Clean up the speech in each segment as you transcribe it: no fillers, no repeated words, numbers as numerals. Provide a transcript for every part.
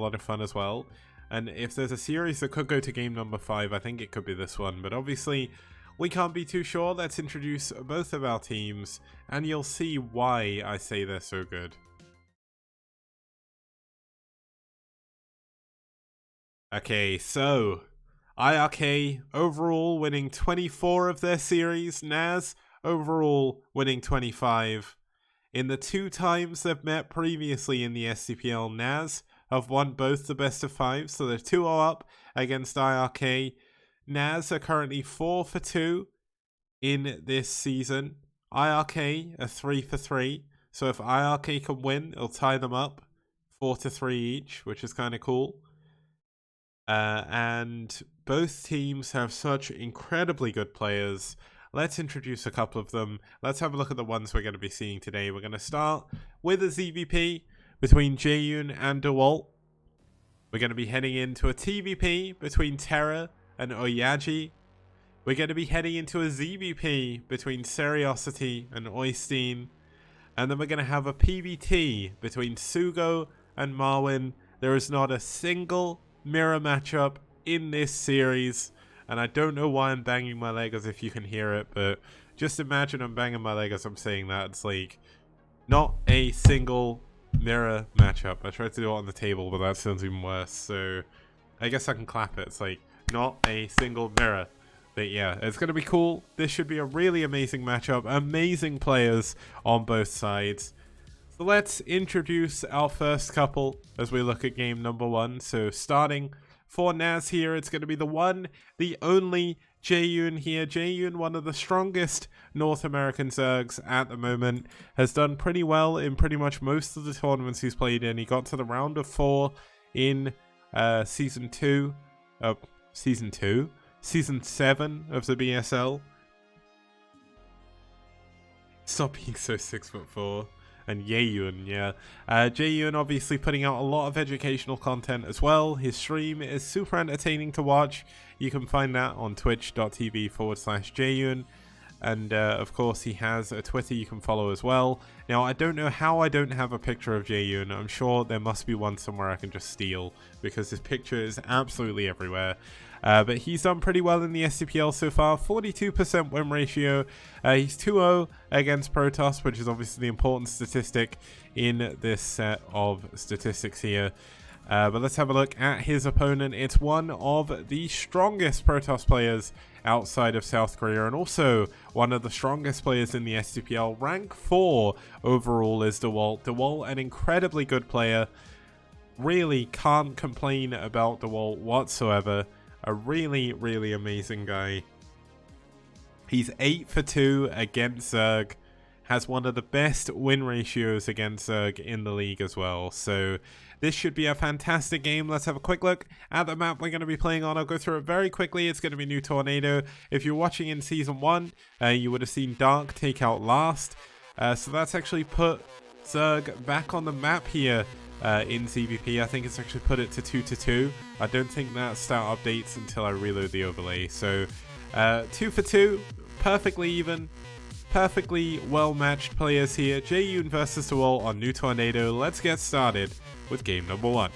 lot of fun as well. And if there's a series that could go to game number 5, I think it could be this one. But obviously, we can't be too sure. Let's introduce both of our teams, and you'll see why I say they're so good. Okay, so iRk overall winning 24 of their series, NaS overall winning 25. In the 2 times they've met previously in the STPL, NaS have won both the best of 5, so they're 2-0 up against iRk. NaS are currently 4 for 2 in this season. iRk are 3 for 3, so if iRk can win, it'll tie them up 4 to 3 each, which is kind of cool. And both teams have such incredibly good players. Let's introduce a couple of them. Let's have a look at the ones we're going to be seeing today. We're going to start with a ZVP between Jaeyoon and DeWalt. We're going to be heading into a TVP between Terra and Oyaji. We're going to be heading into a ZVP between Seriosity and Oystein. And then we're going to have a PVT between Sugo and Marwin. There is not a single mirror matchup in this series, and I don't know why I'm banging my leg as if you can hear it, but just imagine I'm banging my leg as I'm saying that. It's like not a single mirror matchup. I tried to do it on the table, but that sounds even worse, so I guess I can clap it. It's like not a single mirror. But yeah, it's going to be cool. This should be a really amazing matchup. Amazing players on both sides. So let's introduce our first couple as we look at game number 1. So starting for NaS here, it's going to be the one, the only Jaeyoon here. Jaeyoon, one of the strongest North American Zergs at the moment, has done pretty well in pretty much most of the tournaments he's played in. He got to the round of 4 in season 7 of the BSL. Stop being so 6'4". And Jaeyoon, yeah. Jaeyoon obviously putting out a lot of educational content as well. His stream is super entertaining to watch. You can find that on twitch.tv/Jaeyoon. And of course he has a Twitter you can follow as well. Now I don't know how I don't have a picture of Jaeyoon. I'm sure there must be one somewhere I can just steal, because his picture is absolutely everywhere. But he's done pretty well in the STPL so far. 42% win ratio. He's 2-0 against Protoss, which is obviously the important statistic in this set of statistics here. But let's have a look at his opponent. It's one of the strongest Protoss players outside of South Korea, and also one of the strongest players in the STPL. Rank 4 overall is DeWalt. DeWalt, an incredibly good player. Really can't complain about DeWalt whatsoever. A really, really amazing guy. He's 8 for 2 against Zerg. Has one of the best win ratios against Zerg in the league as well. So this should be a fantastic game. Let's have a quick look at the map we're going to be playing on. I'll go through it very quickly. It's going to be New Tornado. If you're watching in Season 1, you would have seen Dark take out last. So that's actually put Zerg back on the map here. In ZVP, I think it's actually put it to 2-2. I don't think that stat updates until I reload the overlay. So 2 for 2, perfectly even, perfectly well matched players here. Jaeyoon versus DeWalt on New Tornado. Let's get started with game number 1.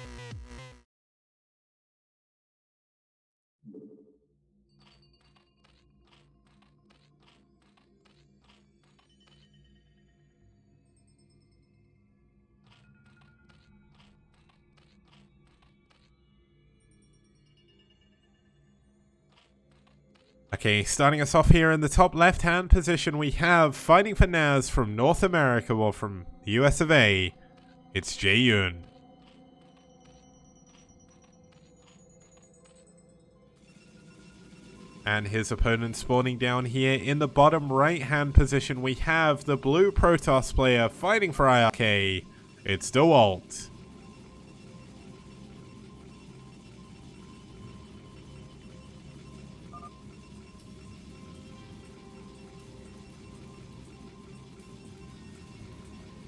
Okay, starting us off here in the top left-hand position, we have fighting for NaS from North America, or from the US of A. It's Jaeyoon. And his opponent spawning down here in the bottom right-hand position, we have the blue Protoss player fighting for iRk. It's DeWalt.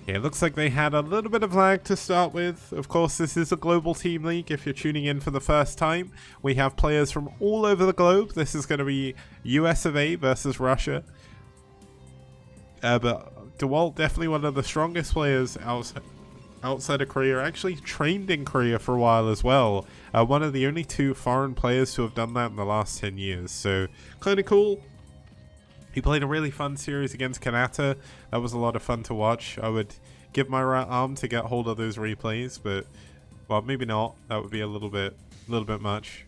It looks like they had a little bit of lag to start with. Of course, this is a global team league. If you're tuning in for the first time, we have players from all over the globe. This is going to be US of A versus Russia. But DeWalt, definitely one of the strongest players outside of Korea, actually trained in Korea for a while as well. One of the only 2 foreign players to have done that in the last 10 years, so kind of cool. He played a really fun series against Kanata. That was a lot of fun to watch. I would give my right arm to get hold of those replays, but well, maybe not. That would be a little bit much.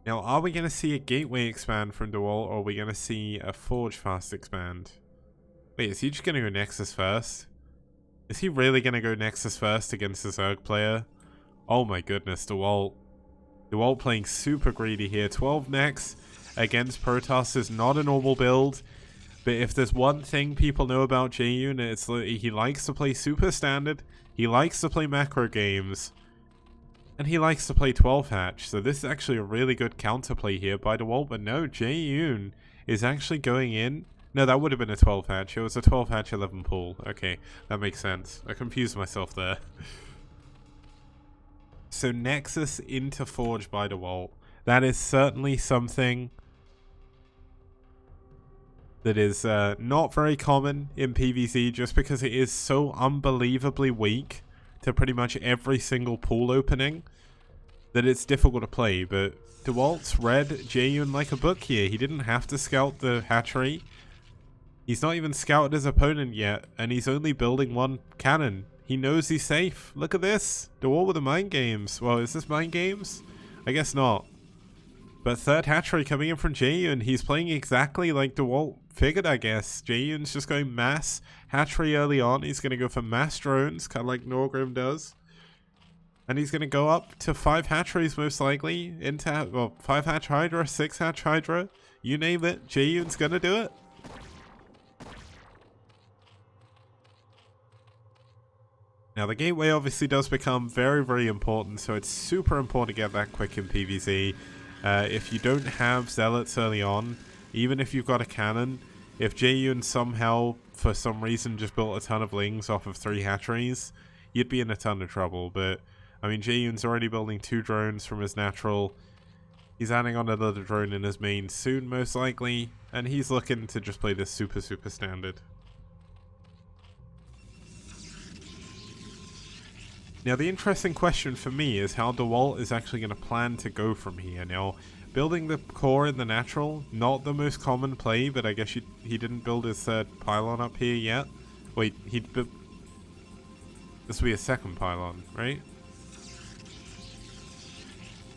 Now, are we going to see a gateway expand from DeWalt, or are we going to see a Forge fast expand? Wait, is he just going to go Nexus first? Is he really going to go Nexus first against the Zerg player? Oh my goodness, DeWalt. DeWalt playing super greedy here. 12 Nex against Protoss is not a normal build. But if there's one thing people know about Jaeyun, it's that he likes to play super standard. He likes to play macro games. And he likes to play 12 hatch, so this is actually a really good counterplay here by DeWalt, but no, Jaeyun is actually going in. No, that would have been a 12 hatch. It was a 12 hatch 11 pool. Okay, that makes sense. I confused myself there. So Nexus into Forge by DeWalt. That is certainly something that is not very common in PvZ, just because it is so unbelievably weak to pretty much every single pool opening that it's difficult to play. But DeWalt's read Jaeyun like a book here. He didn't have to scout the hatchery. He's not even scouted his opponent yet, and he's only building 1 cannon. He knows he's safe. Look at this. DeWalt with the mind games. Well, is this mind games? I guess not. But 3rd hatchery coming in from Jaeyun. He's playing exactly like DeWalt figured, I guess. Jaeyun's just going mass hatchery early on. He's going to go for mass drones, kind of like Norgrim does. And he's going to go up to 5 hatcheries most likely. Into, well, 5 hatch Hydra, 6 hatch Hydra. You name it. Jaeyun's going to do it. Now, the gateway obviously does become very, very important. So it's super important to get that quick in PvZ. If you don't have Zealots early on, even if you've got a cannon, if Jaeyun somehow, for some reason, just built a ton of Lings off of 3 hatcheries, you'd be in a ton of trouble. But, I mean, Jaeyun's already building 2 drones from his natural. He's adding on another drone in his main soon, most likely. And he's looking to just play this super, super standard. Now, the interesting question for me is how DeWalt is actually going to plan to go from here. Now, building the core in the natural, not the most common play, but I guess he didn't build his 3rd pylon up here yet. Wait, this will be a 2nd pylon, right?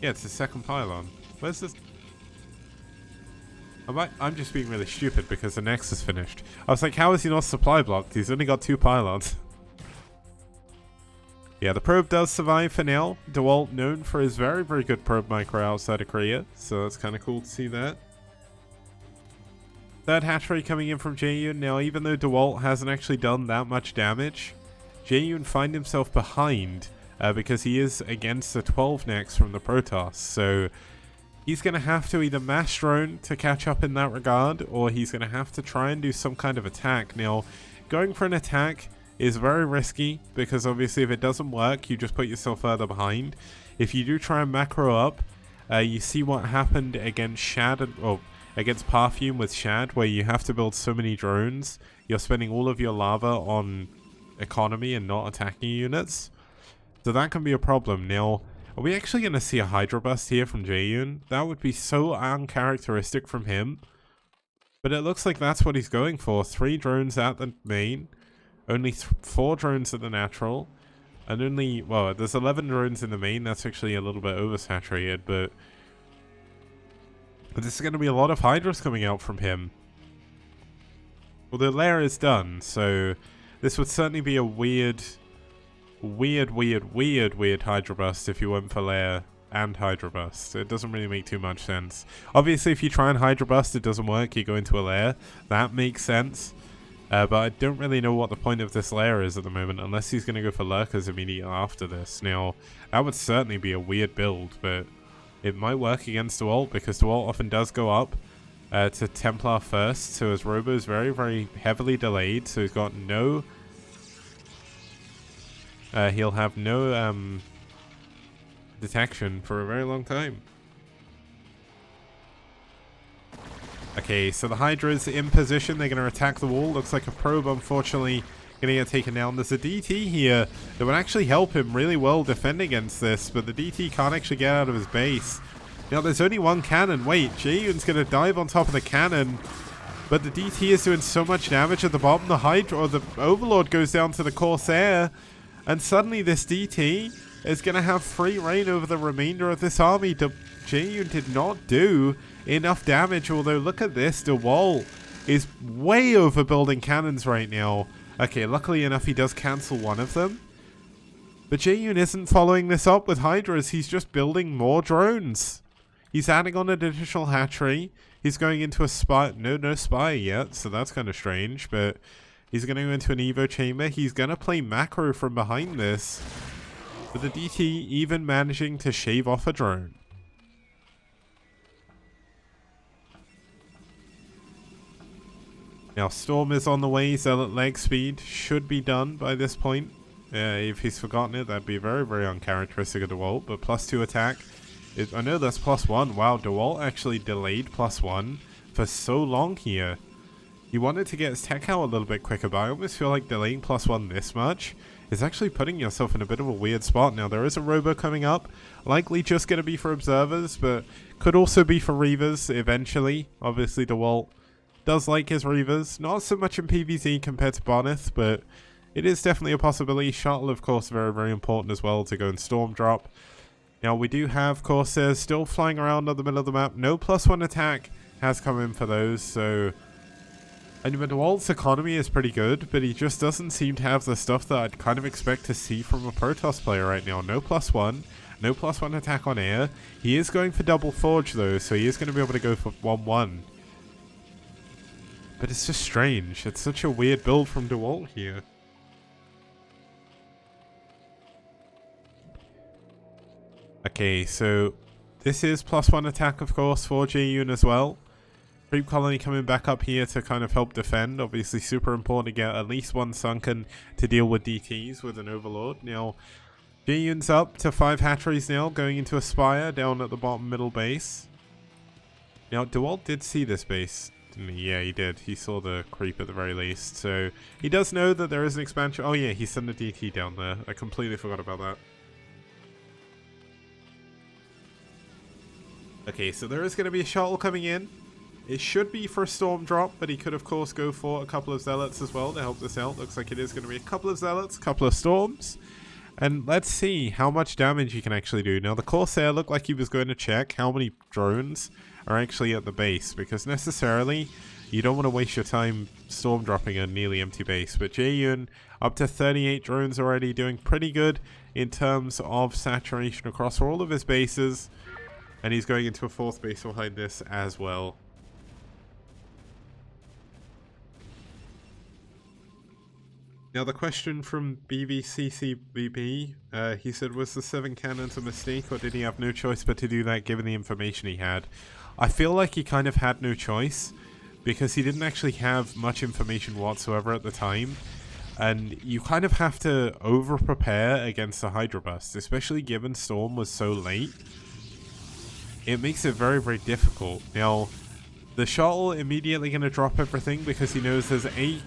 Yeah, it's the 2nd pylon. Where's this? I'm just being really stupid because the Nexus finished. I was like, how is he not supply blocked? He's only got 2 pylons. Yeah, the probe does survive for now. DeWalt known for his very, very good probe micro outside of Korea, so it's kind of cool to see that. 3rd hatchery coming in from Jaeyun. Now, even though DeWalt hasn't actually done that much damage, Jaeyun find himself behind because he is against the 12 Nex from the Protoss. So he's going to have to either mass drone to catch up in that regard, or he's going to have to try and do some kind of attack. Now, going for an attack is very risky, because obviously if it doesn't work, you just put yourself further behind. If you do try and macro up, you see what happened against Shad, against Perfume with Shad, where you have to build so many drones. You're spending all of your lava on economy and not attacking units. So that can be a problem. Now, are we actually going to see a Hydra Bust here from Jaeyun? That would be so uncharacteristic from him. But it looks like that's what he's going for. 3 drones at the main. Only 4 drones at the natural, and only, well, there's 11 drones in the main. That's actually a little bit oversaturated, but this is going to be a lot of Hydras coming out from him. Well, the lair is done, so this would certainly be a weird Hydra Bust if you went for lair and Hydra Bust. It doesn't really make too much sense. Obviously, if you try and Hydra Bust, it doesn't work, you go into a lair. That makes sense. But I don't really know what the point of this lair is at the moment, unless he's going to go for Lurkers immediately after this. Now, that would certainly be a weird build, but it might work against DeWalt, because DeWalt often does go up to Templar first, so his Robo is very, very heavily delayed, so he's got no... he'll have no detection for a very long time. Okay, so the Hydra's in position. They're going to attack the wall. Looks like a probe, unfortunately, going to get taken down. There's a DT here that would actually help him really well defend against this, but the DT can't actually get out of his base. Now, there's only one cannon. Wait, Jaeyun's going to dive on top of the cannon, but the DT is doing so much damage at the bottom. The Hydra, or the Overlord, goes down to the Corsair, and suddenly this DT is going to have free reign over the remainder of this army. Jaeyun did not do enough damage, although look at this. DeWalt is way overbuilding cannons right now. Okay, luckily enough, he does cancel one of them. But Jaeyun isn't following this up with Hydras. He's just building more drones. He's adding on an additional hatchery. He's going into a spy. No spy yet, so that's kind of strange. But he's going to go into an Evo chamber. He's going to play macro from behind this. With the DT even managing to shave off a drone. Now, Storm is on the way. Zealot leg speed should be done by this point. If he's forgotten it, that'd be very, very uncharacteristic of DeWalt. But +2 attack. I know that's +1. Wow, DeWalt actually delayed +1 for so long here. He wanted to get his tech out a little bit quicker, but I almost feel like delaying +1 this much is actually putting yourself in a bit of a weird spot. Now, there is a robo coming up. Likely just going to be for observers, but could also be for reavers eventually. Obviously, DeWalt does like his reavers. Not so much in PvZ compared to Bonneth, but it is definitely a possibility. Shuttle, of course, very, very important as well to go and storm drop. Now, we do have Corsairs still flying around on the middle of the map. No +1 attack has come in for those, so... And DeWalt's economy is pretty good, but he just doesn't seem to have the stuff that I'd kind of expect to see from a Protoss player right now. No +1. No +1 attack on air. He is going for double forge, though, so he is going to be able to go for 1-1. But it's just strange. It's such a weird build from DeWalt here. Okay, so this is +1 attack, of course, for Jaeyun as well. Creep Colony coming back up here to kind of help defend. Obviously super important to get at least one sunken to deal with DTs with an Overlord. Now, Jaeyun's up to 5 hatcheries now, going into a Spire down at the bottom middle base. Now, DeWalt did see this base. Yeah, he did. He saw the creep at the very least. So, he does know that there is an expansion. Oh yeah, he sent a DT down there. I completely forgot about that. Okay, so there is going to be a shuttle coming in. It should be for a storm drop, but he could of course go for a couple of zealots as well to help this out. Looks like it is going to be a couple of zealots, a couple of storms. And let's see how much damage he can actually do. Now, the Corsair looked like he was going to check how many drones are actually at the base, because necessarily you don't want to waste your time storm dropping a nearly empty base. But Jaeyun up to 38 drones already, doing pretty good in terms of saturation across all of his bases. And he's going into a 4th base behind this as well. Now, the question from BVCCBB, he said, was the 7 cannons a mistake, or did he have no choice but to do that given the information he had? I feel like he kind of had no choice, because he didn't actually have much information whatsoever at the time. And you kind of have to over-prepare against a Hydra Bust, especially given Storm was so late. It makes it very, very difficult. Now, the shuttle immediately going to drop everything because he knows there's a...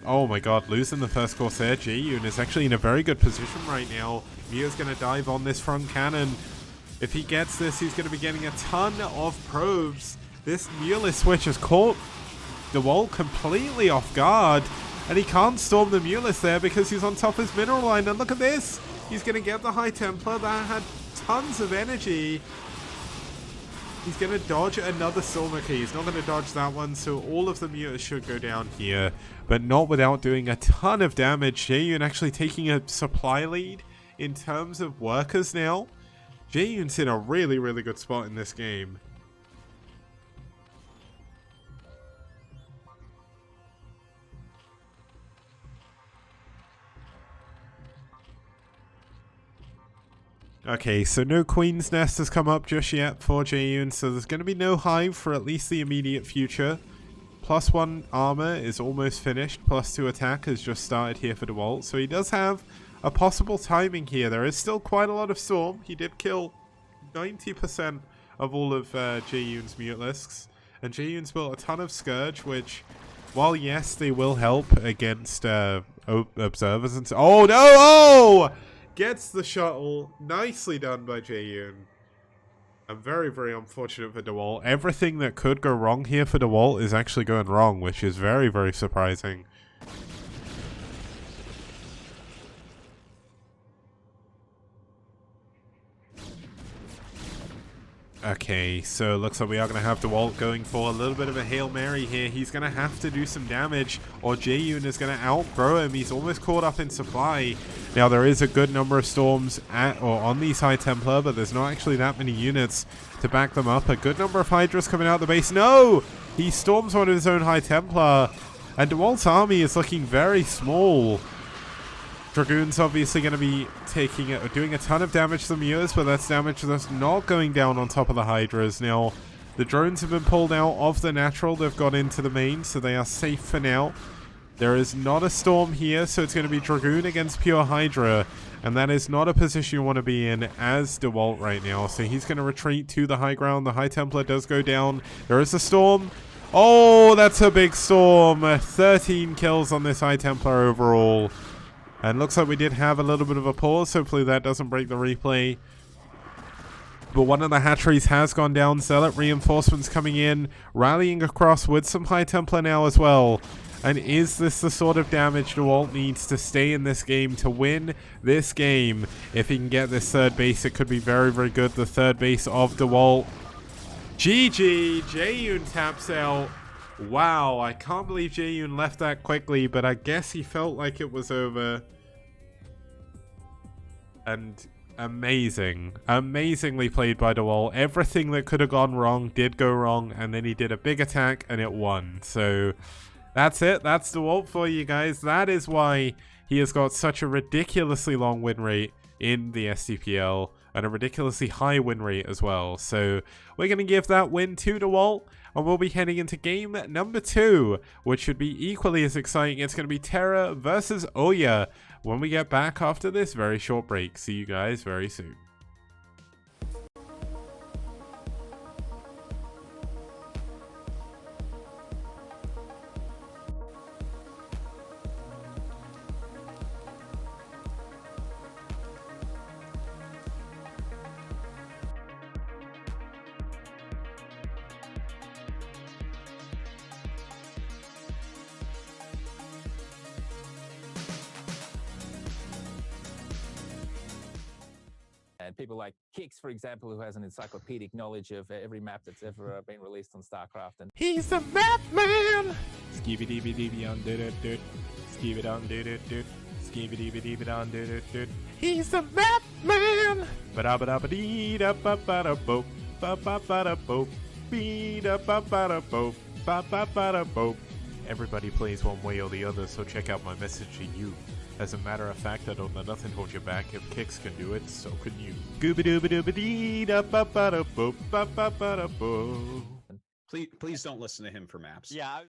Oh my god, losing the first Corsair. Jaeyun is actually in a very good position right now. Mio's going to dive on this front cannon. If he gets this, he's going to be getting a ton of probes. This Mulus switch has caught DeWalt completely off guard. And he can't storm the Mulus there because he's on top of his mineral line. And look at this. He's going to get the High Templar. That had tons of energy. He's going to dodge another Storm. Okay, he's not going to dodge that one, so all of the Mutas should go down here, but not without doing a ton of damage. Jaeyun actually taking a supply lead in terms of workers now. Jaeyun's in a really, really good spot in this game. Okay, so no Queen's Nest has come up just yet for Jaeyun, so there's going to be no Hive for at least the immediate future. +1 armor is almost finished, +2 attack has just started here for DeWalt, so he does have a possible timing here. There is still quite a lot of Storm. He did kill 90% of all of Jaeyun's Mutalisks, And Jaeyoon's built a ton of Scourge, which, while yes, they will help against observers and so. Oh no! Oh! Gets the shuttle. Nicely done by Jaeyoon. I'm very, very unfortunate for DeWalt. Everything that could go wrong here for DeWalt is actually going wrong, which is very, very surprising. Okay, so it looks like we are going to have DeWalt going for a little bit of a Hail Mary here. He's going to have to do some damage, or Jaeyoon is going to outgrow him. He's almost caught up in supply. Now, there is a good number of storms at or on these High Templar, but there's not actually that many units to back them up. A good number of Hydras coming out of the base. No! He storms one of his own High Templar, and DeWalt's army is looking very small. Dragoon's obviously going to be doing a ton of damage to the Mewers, but that's damage that's not going down on top of the Hydras. Now, the drones have been pulled out of the natural. They've got into the main, so they are safe for now. There is not a storm here, so it's going to be Dragoon against pure Hydra, and that is not a position you want to be in as DeWalt right now. So he's going to retreat to the high ground. The High Templar does go down. There is a storm. Oh, that's a big storm. 13 kills on this High Templar overall. And looks like we did have a little bit of a pause. Hopefully that doesn't break the replay. But one of the hatcheries has gone down. Zealot reinforcements coming in. Rallying across with some High Templar now as well. And is this the sort of damage DeWalt needs to stay in this game to win this game? If he can get this third base, it could be very, very good. The third base of DeWalt. GG. Jaeyoon taps out. Wow, I can't believe Jaeyoon left that quickly, but I guess he felt like it was over. And amazingly played by DeWalt. Everything that could have gone wrong did go wrong, and then he did a big attack and it won. So that's it. That's DeWalt for you guys. That is why he has got such a ridiculously long win rate in the STPL and a ridiculously high win rate as well. So we're going to give that win to DeWalt, and we'll be heading into game number 2, which should be equally as exciting. It's going to be Terra versus Oya when we get back after this very short break. See you guys very soon. And people like Kix, for example, who has an encyclopedic knowledge of every map that's ever been released on StarCraft. And he's the map man! Skibidi-bidi-bidi-on-doo-doo-doo. Skibidi-on-doo-doo-doo. Skibidi-bidi-bidi-on-doo-doo-doo. He's the map man! Ba-da-ba-da-ba-dee-da-ba-ba-da-boop. Ba-ba-ba-da-boop. Bee-da-ba-ba-da-boop. Ba-ba-ba-da-boop. Everybody plays one way or the other, so check out my message to you. As a matter of fact, I don't let nothing hold you back. If Kix can do it, so can you. Gooba-dooba-dooba-dee-da-ba-ba-da-boop. Ba-ba-ba-da-boop. Please don't listen to him for maps. yeah.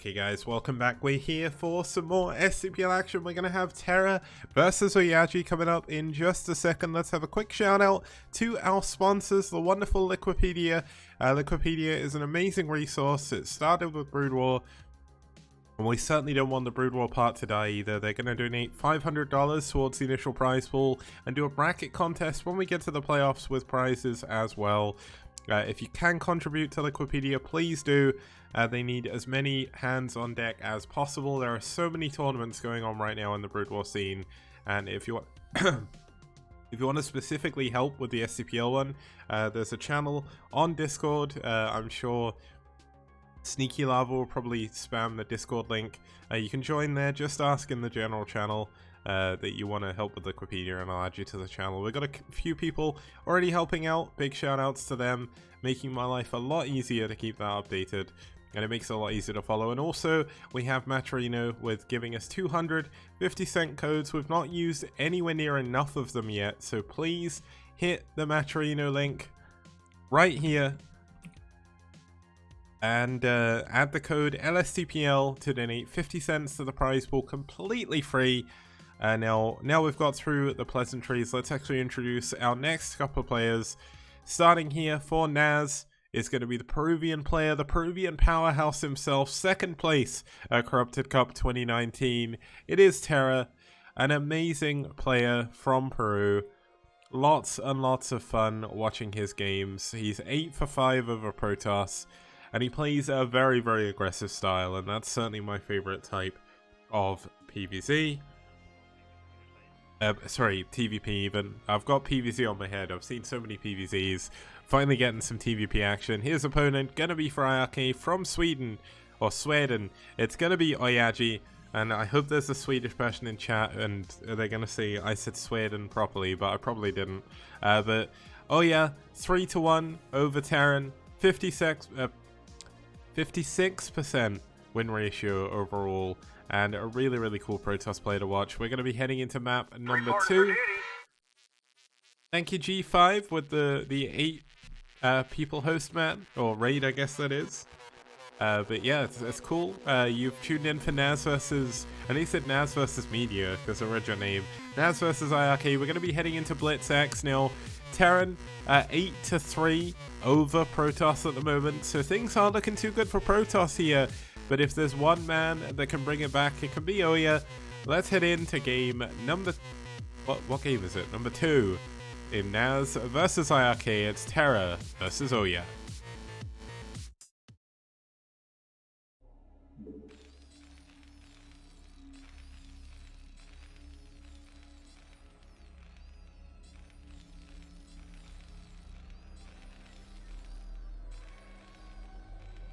Okay guys, welcome back. We're here for some more STPL action. We're going to have Terra versus Oyaji coming up in just a second. Let's have a quick shout out to our sponsors, the wonderful Liquipedia. Liquipedia is an amazing resource. It started with Brood War, and we certainly don't want the Brood War part to die either. They're going to donate $500 towards the initial prize pool and do a bracket contest when we get to the playoffs with prizes as well. If you can contribute to Liquipedia, please do. They need as many hands on deck as possible. There are so many tournaments going on right now in the Brood War scene, and if you want if you want to specifically help with the STPL one, there's a channel on Discord. I'm sure Sneaky Lava will probably spam the Discord link. You can join there. Just ask in the general channel that you want to help with Liquipedia, and I'll add you to the channel. We've got a few people already helping out. Big shout outs to them, making my life a lot easier to keep that updated, and it makes it a lot easier to follow. And also we have Matrino with giving us 250-cent codes. We've not used anywhere near enough of them yet, so please hit the Matrino link right here and add the code LSTPL to donate 50 cents to the prize pool, completely free. Now we've got through the pleasantries, let's actually introduce our next couple of players. Starting here for NaS is going to be the Peruvian player, the Peruvian powerhouse himself, second place at Corrupted Cup 2019. It is Terra, an amazing player from Peru. Lots and lots of fun watching his games. He's 8 for 5 over Protoss, and he plays a very, very aggressive style, and that's certainly my favorite type of PvZ. Sorry, TVP even. I've got PvZ on my head. I've seen so many PvZs. Finally getting some TVP action. His opponent gonna be for iRk from Sweden, or Sweden. It's gonna be Oyaji, and I hope there's a Swedish person in chat and they're gonna say I said Sweden properly, but I probably didn't. But oh yeah, 3-1 over Terran, 56% win ratio overall, and a really, really cool Protoss player to watch. We're going to be heading into map number 2. Thank you, G5, with the 8 people host, man. Or raid, I guess that is. But yeah, it's cool. You've tuned in for NaS versus... I think he said NaS versus Media, because I read your name. NaS versus iRk. We're going to be heading into Blitz X now. Terran, 8-3 over Protoss at the moment. So things aren't looking too good for Protoss here. But if there's one man that can bring it back, it can be Oya. Let's head into game number... What game is it? Number 2. In NaS versus iRk, it's Terra versus Oya.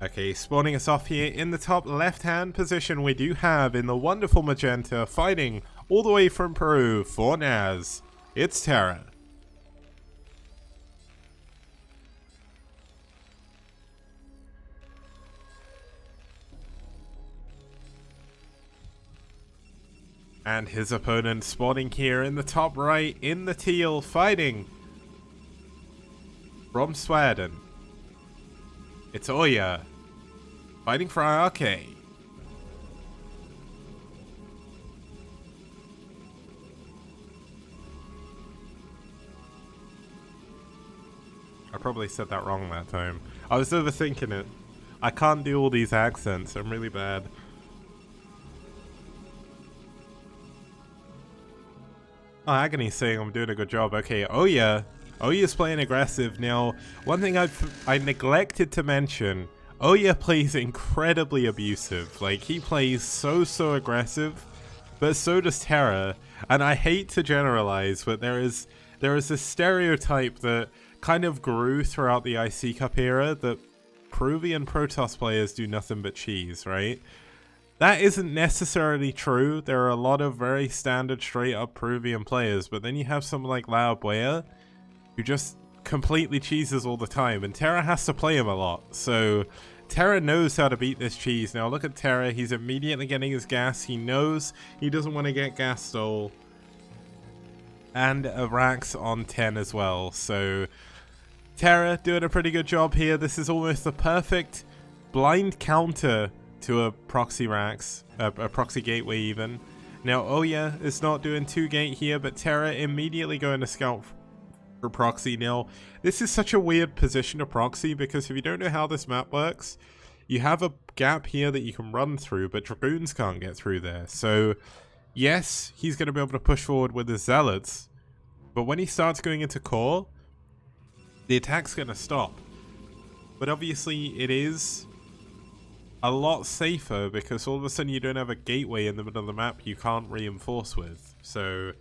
Okay, spawning us off here in the top left-hand position, we do have in the wonderful magenta, fighting all the way from Peru for NaS. It's Terra. And his opponent spawning here in the top right in the teal, fighting from Sweden. It's Oya, fighting for iRk. I probably said that wrong that time. I was overthinking it. I can't do all these accents, I'm really bad. Oh, Agony's saying I'm doing a good job. Okay, Oya. Oya's playing aggressive. Now, one thing I neglected to mention, Oya plays incredibly abusive. Like, he plays so aggressive, but so does Terra. And I hate to generalize, but there is this stereotype that kind of grew throughout the IC Cup era that Peruvian Protoss players do nothing but cheese, right? That isn't necessarily true. There are a lot of very standard, straight-up Peruvian players, but then you have someone like La Abuela, who just completely cheeses all the time, and Terra has to play him a lot. So Terra knows how to beat this cheese. Now look at Terra, he's immediately getting his gas. He knows he doesn't want to get gas stole. And a Rax on 10 as well. So Terra doing a pretty good job here. This is almost the perfect blind counter to a proxy racks, a proxy gateway even. Now, Oya is not doing 2-gate here, but Terra immediately going to scout for proxy. Now, this is such a weird position to proxy, because if you don't know how this map works, you have a gap here that you can run through, but Dragoons can't get through there. So, yes, he's going to be able to push forward with his Zealots, but when he starts going into core, the attack's going to stop. But obviously, it is a lot safer, because all of a sudden you don't have a gateway in the middle of the map you can't reinforce with. So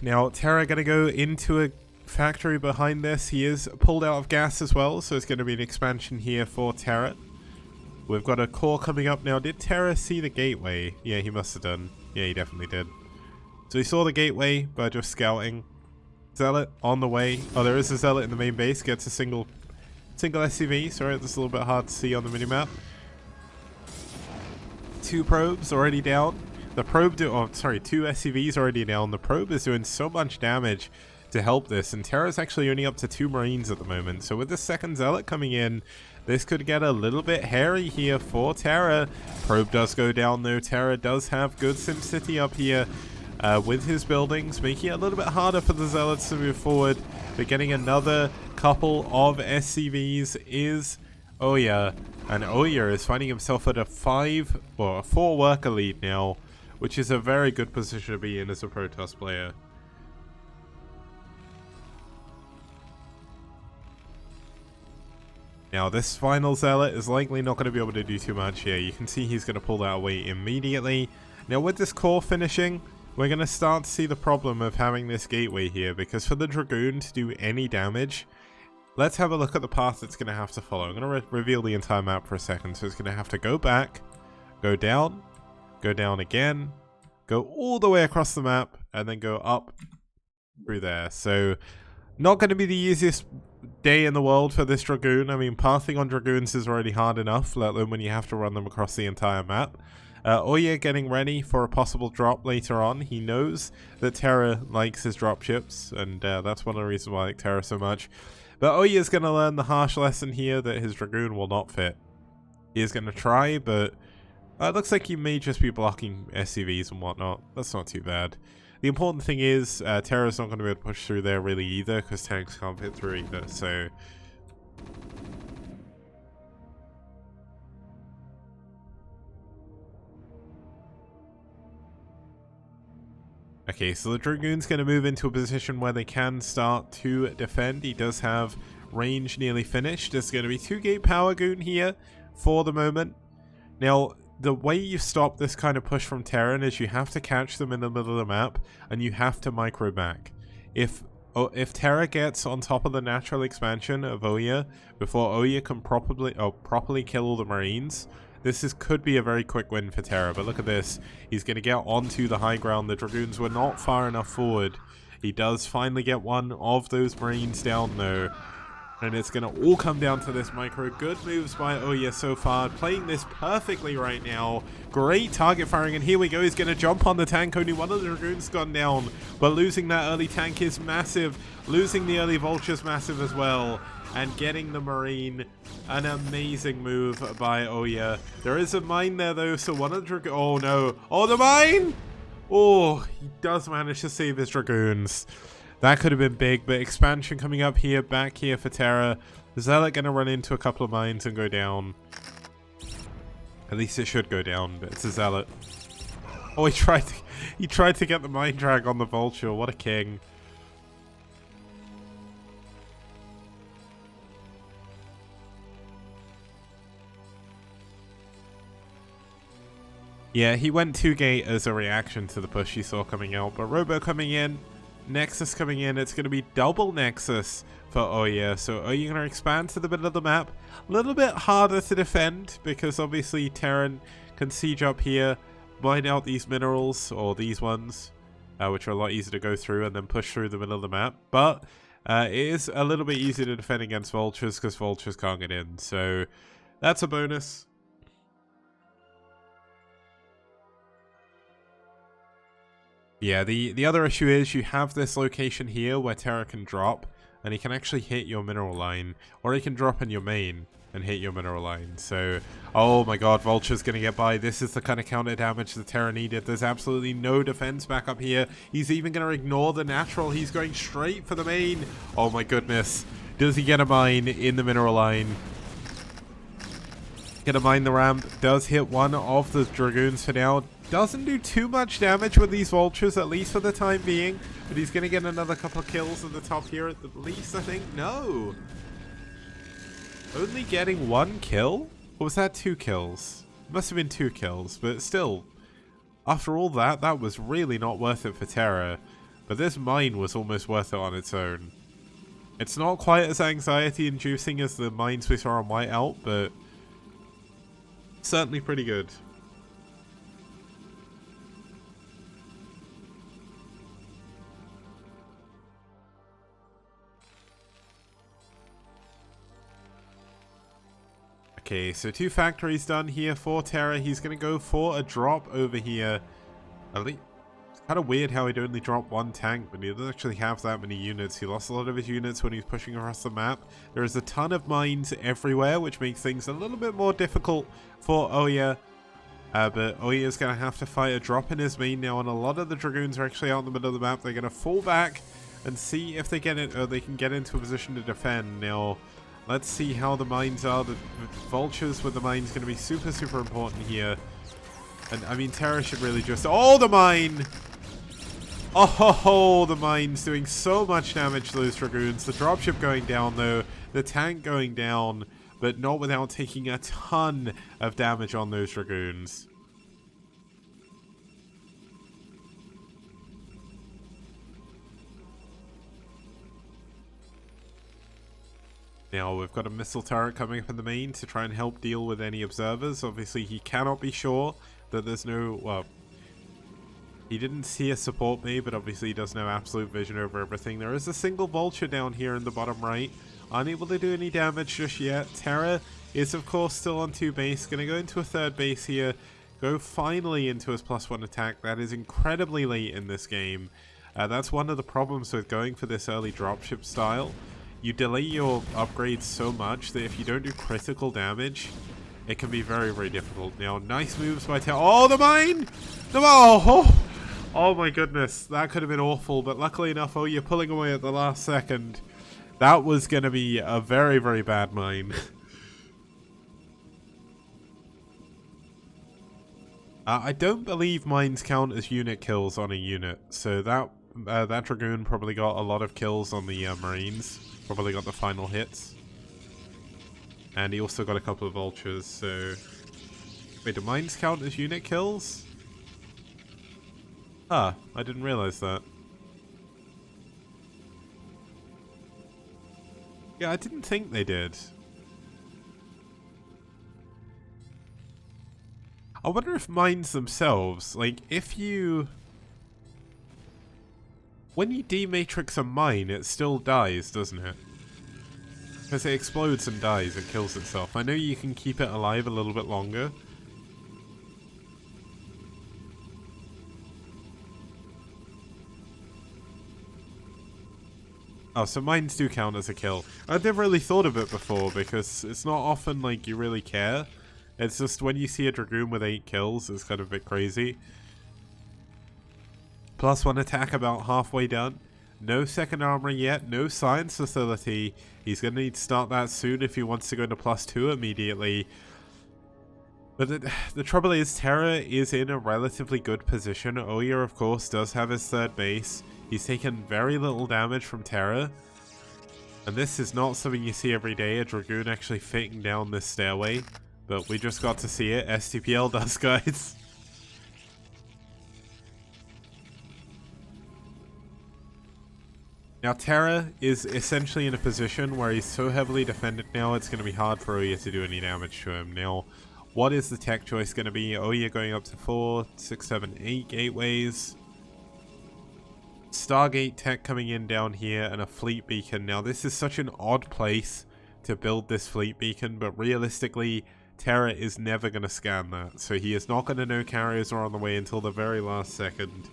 now Terra gonna go into a factory behind this. He is pulled out of gas as well, so it's going to be an expansion here for Terra. We've got a core coming up now. Did Terra see the gateway? Yeah, he must have done. Yeah, he definitely did. So he saw the gateway by just scouting. Zealot on the way. Oh, there is a Zealot in the main base. Gets a single SCV. Sorry, that's a little bit hard to see on the minimap. 2 probes already down. The probe two SCVs already down. The probe is doing so much damage to help this, and Terra's actually only up to 2 Marines at the moment. So with the second Zealot coming in, this could get a little bit hairy here for Terra. Probe does go down though. Terra does have good SimCity up here with his buildings, making it a little bit harder for the Zealots to move forward. But getting another couple of SCVs is Oya, and Oya is finding himself at a 4 worker lead now, which is a very good position to be in as a Protoss player. Now this final Zealot is likely not going to be able to do too much here. You can see he's going to pull that away immediately. Now with this core finishing, we're going to start to see the problem of having this gateway here, because for the Dragoon to do any damage, let's have a look at the path it's going to have to follow. I'm going to reveal the entire map for a second. So it's going to have to go back, go down again, go all the way across the map, and then go up through there. So not going to be the easiest day in the world for this Dragoon. I mean, pathing on Dragoons is already hard enough, let alone when you have to run them across the entire map. Oya getting ready for a possible drop later on. He knows that Terra likes his drop ships, and that's one of the reasons why I like Terra so much. But Oya's going to learn the harsh lesson here that his Dragoon will not fit. He is going to try, but it looks like he may just be blocking SCVs and whatnot. That's not too bad. The important thing is, Terra's not going to be able to push through there really either, because tanks can't fit through either, so... Okay, so the Dragoon's going to move into a position where they can start to defend. He does have range nearly finished. There's going to be 2-gate Power Goon here for the moment. Now, the way you stop this kind of push from Terran is you have to catch them in the middle of the map, and you have to micro back. If Terra gets on top of the natural expansion of Oya before Oya can properly kill all the Marines, this could be a very quick win for Terra. But look at this. He's going to get onto the high ground. The Dragoons were not far enough forward. He does finally get one of those Marines down though. And it's going to all come down to this micro. Good moves by Oya so far. Playing this perfectly right now. Great target firing. And here we go. He's going to jump on the tank. Only one of the Dragoons gone down. But losing that early tank is massive. Losing the early Vulture is massive as well. And getting the Marine. An amazing move by Oya. There is a mine there though. So one of the Dragoons... Oh no. Oh, the mine! Oh, he does manage to save his Dragoons. That could have been big, but expansion coming up here, back here for Terra. Zealot going to run into a couple of mines and go down. At least it should go down, but it's a Zealot. Oh, he tried to get the mine drag on the Vulture. What a king. Yeah, he went 2-gate as a reaction to the push he saw coming out, but Robo coming in. Nexus coming in. It's going to be double Nexus for Oya. So Oya going to expand to the middle of the map. A little bit harder to defend because obviously Terran can siege up here, mine out these minerals or these ones, which are a lot easier to go through and then push through the middle of the map. But it is a little bit easier to defend against Vultures because Vultures can't get in. So that's a bonus. Yeah, the other issue is you have this location here where Terra can drop and he can actually hit your mineral line, or he can drop in your main and hit your mineral line. So, oh my god, Vulture's gonna get by. This is the kind of counter damage the Terra needed. There's absolutely no defense back up here. He's even gonna ignore the natural. He's going straight for the main. Oh my goodness. Does he get a mine in the mineral line? Gonna mine the ramp. Does hit one of the Dragoons for now. Doesn't do too much damage with these Vultures, at least for the time being. But he's gonna get another couple of kills at the top here at the least, I think. No! Only getting 1 kill? Or was that 2 kills? Must have been 2 kills, but still. After all that, that was really not worth it for Terra. But this mine was almost worth it on its own. It's not quite as anxiety-inducing as the mines we saw on Whiteout, but certainly pretty good. Okay, so 2 factories done here for Terra. He's going to go for a drop over here. It's kind of weird how he'd only drop 1 tank, but he doesn't actually have that many units. He lost a lot of his units when he was pushing across the map. There is a ton of mines everywhere, which makes things a little bit more difficult for Oya. But Oya's going to have to fight a drop in his main now, and a lot of the Dragoons are actually out in the middle of the map. They're going to fall back and see if they get it, or they can get into a position to defend. Now, let's see how the mines are. The Vultures with the mines going to be super, super important here. And, I mean, Terra should really just... Oh, the mine! Oh, the mine's doing so much damage to those Dragoons. The dropship going down, though. The tank going down, but not without taking a ton of damage on those Dragoons. Now, we've got a missile turret coming up in the main to try and help deal with any observers. Obviously, he cannot be sure that there's no... Well, he didn't see a support me, but obviously he does know absolute vision over everything. There is a single Vulture down here in the bottom right. Unable to do any damage just yet. Terra is, of course, still on 2 base. Going to go into a 3rd base here. Go finally into his +1 attack. That is incredibly late in this game. That's one of the problems with going for this early dropship style. You delay your upgrades so much that if you don't do critical damage, it can be very, very difficult. Now, nice moves by Terra. Oh, the mine! The oh my goodness. That could have been awful, but luckily enough, oh, you're pulling away at the last second. That was going to be a very, very bad mine. I don't believe mines count as unit kills on a unit, so that Dragoon probably got a lot of kills on the Marines. Probably got the final hits. And he also got a couple of Vultures, so... Wait, do mines count as unit kills? Ah, I didn't realize that. Yeah, I didn't think they did. I wonder if mines themselves, like, if you... When you dematrix a mine, it still dies, doesn't it? Because it explodes and dies, it kills itself. I know you can keep it alive a little bit longer. Oh, so mines do count as a kill. I've never really thought of it before, because it's not often, like, you really care. It's just when you see a Dragoon with 8 kills, it's kind of a bit crazy. +1 attack about halfway done. No second armor yet, no science facility. He's going to need to start that soon if he wants to go into +2 immediately. But the trouble is, Terra is in a relatively good position. Oya, of course, does have his 3rd base. He's taken very little damage from Terra. And this is not something you see every day, a Dragoon actually fitting down this stairway. But we just got to see it. STPL does, guys. Now, Terra is essentially in a position where he's so heavily defended now, it's going to be hard for Oya to do any damage to him. Now, what is the tech choice going to be? Oya going up to 4, 6, 7, 8 gateways. Stargate tech coming in down here, and a fleet beacon. Now, this is such an odd place to build this fleet beacon, but realistically, Terra is never going to scan that. So he is not going to know carriers are on the way until the very last second.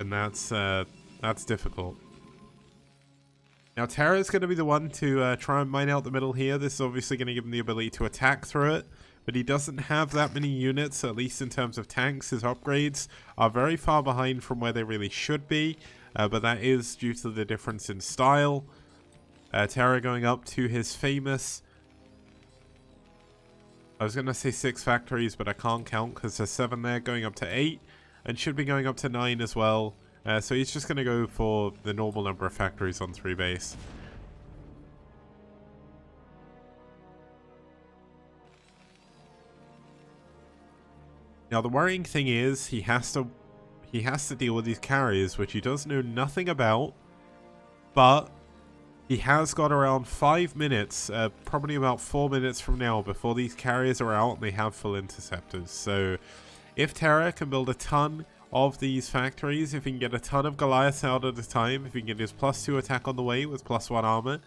And that's difficult. Now Terra's going to be the one to try and mine out the middle here. This is obviously going to give him the ability to attack through it, but he doesn't have that many units, at least in terms of tanks. His upgrades are very far behind from where they really should be, but that is due to the difference in style. Terra going up to his famous... I was going to say 6 factories, but I can't count because there's 7 there, going up to 8, and should be going up to 9 as well. So he's just going to go for the normal number of factories on 3 base. Now the worrying thing is he has to deal with these carriers, which he does know nothing about, but he has got around 5 minutes, probably about 4 minutes from now, before these carriers are out and they have full interceptors. So if Terra can build a ton of these factories, if he can get a ton of Goliaths out at a time, if he can get his +2 attack on the way with +1 armor,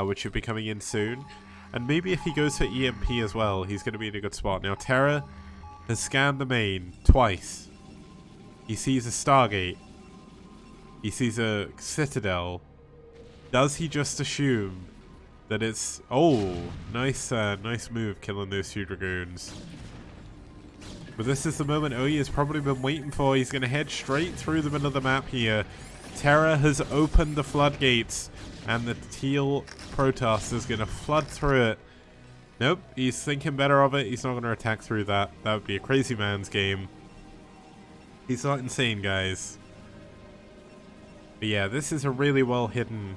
which should be coming in soon, and maybe if he goes for EMP as well, he's going to be in a good spot. Now Terra has scanned the main twice. He sees a Stargate. He sees a Citadel. Does he just assume that it's... Oh, nice move killing those 2 Dragoons. But this is the moment Oyi has probably been waiting for. He's going to head straight through the middle of the map here. Terra has opened the floodgates, and the teal Protoss is going to flood through it. Nope, he's thinking better of it. He's not going to attack through that. That would be a crazy man's game. He's not insane, guys. But yeah, this is a really well hidden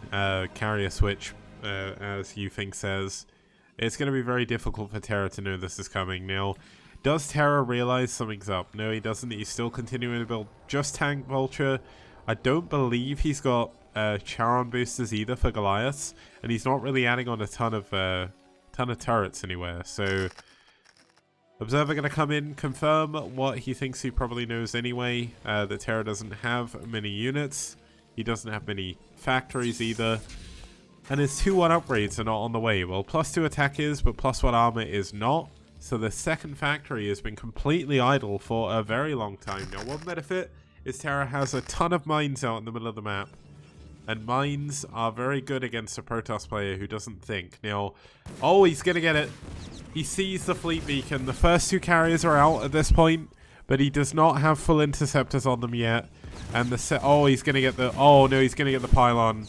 carrier switch, as Ufink says. It's going to be very difficult for Terra to know this is coming. Now, does Terra realize something's up? No, he doesn't. He's still continuing to build just Tank Vulture. I don't believe he's got Charon boosters either for Goliaths, and he's not really adding on a ton of turrets anywhere. So, Observer going to come in, confirm what he thinks he probably knows anyway, that Terra doesn't have many units. He doesn't have many factories either. And his 2-1 upgrades are not on the way. Well, +2 attack is, but +1 armor is not. So the second factory has been completely idle for a very long time. Now, one benefit is Terra has a ton of mines out in the middle of the map. And mines are very good against a Protoss player who doesn't think. Now, oh, he's going to get it. He sees the fleet beacon. The first 2 carriers are out at this point, but he does not have full interceptors on them yet. And he's going to get the... Oh, no, he's going to get the pylon.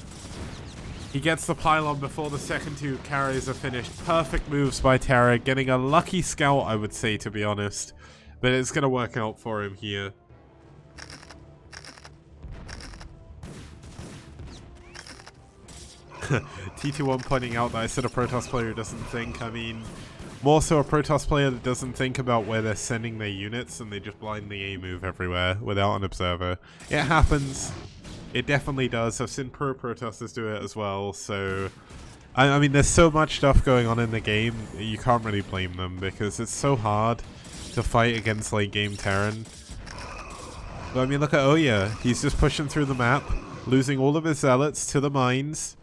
He gets the pylon before the second 2 carriers are finished. Perfect moves by Terra. Getting a lucky scout, I would say, to be honest. But it's going to work out for him here. T21 pointing out that I said a Protoss player who doesn't think. I mean, more so a Protoss player that doesn't think about where they're sending their units and they just blindly A-move everywhere without an observer. It happens. It definitely does. I've seen pro Protosses do it as well, so... I mean, there's so much stuff going on in the game, you can't really blame them, because it's so hard to fight against late-game Terran. But I mean, look at Oya. He's just pushing through the map, losing all of his zealots to the mines.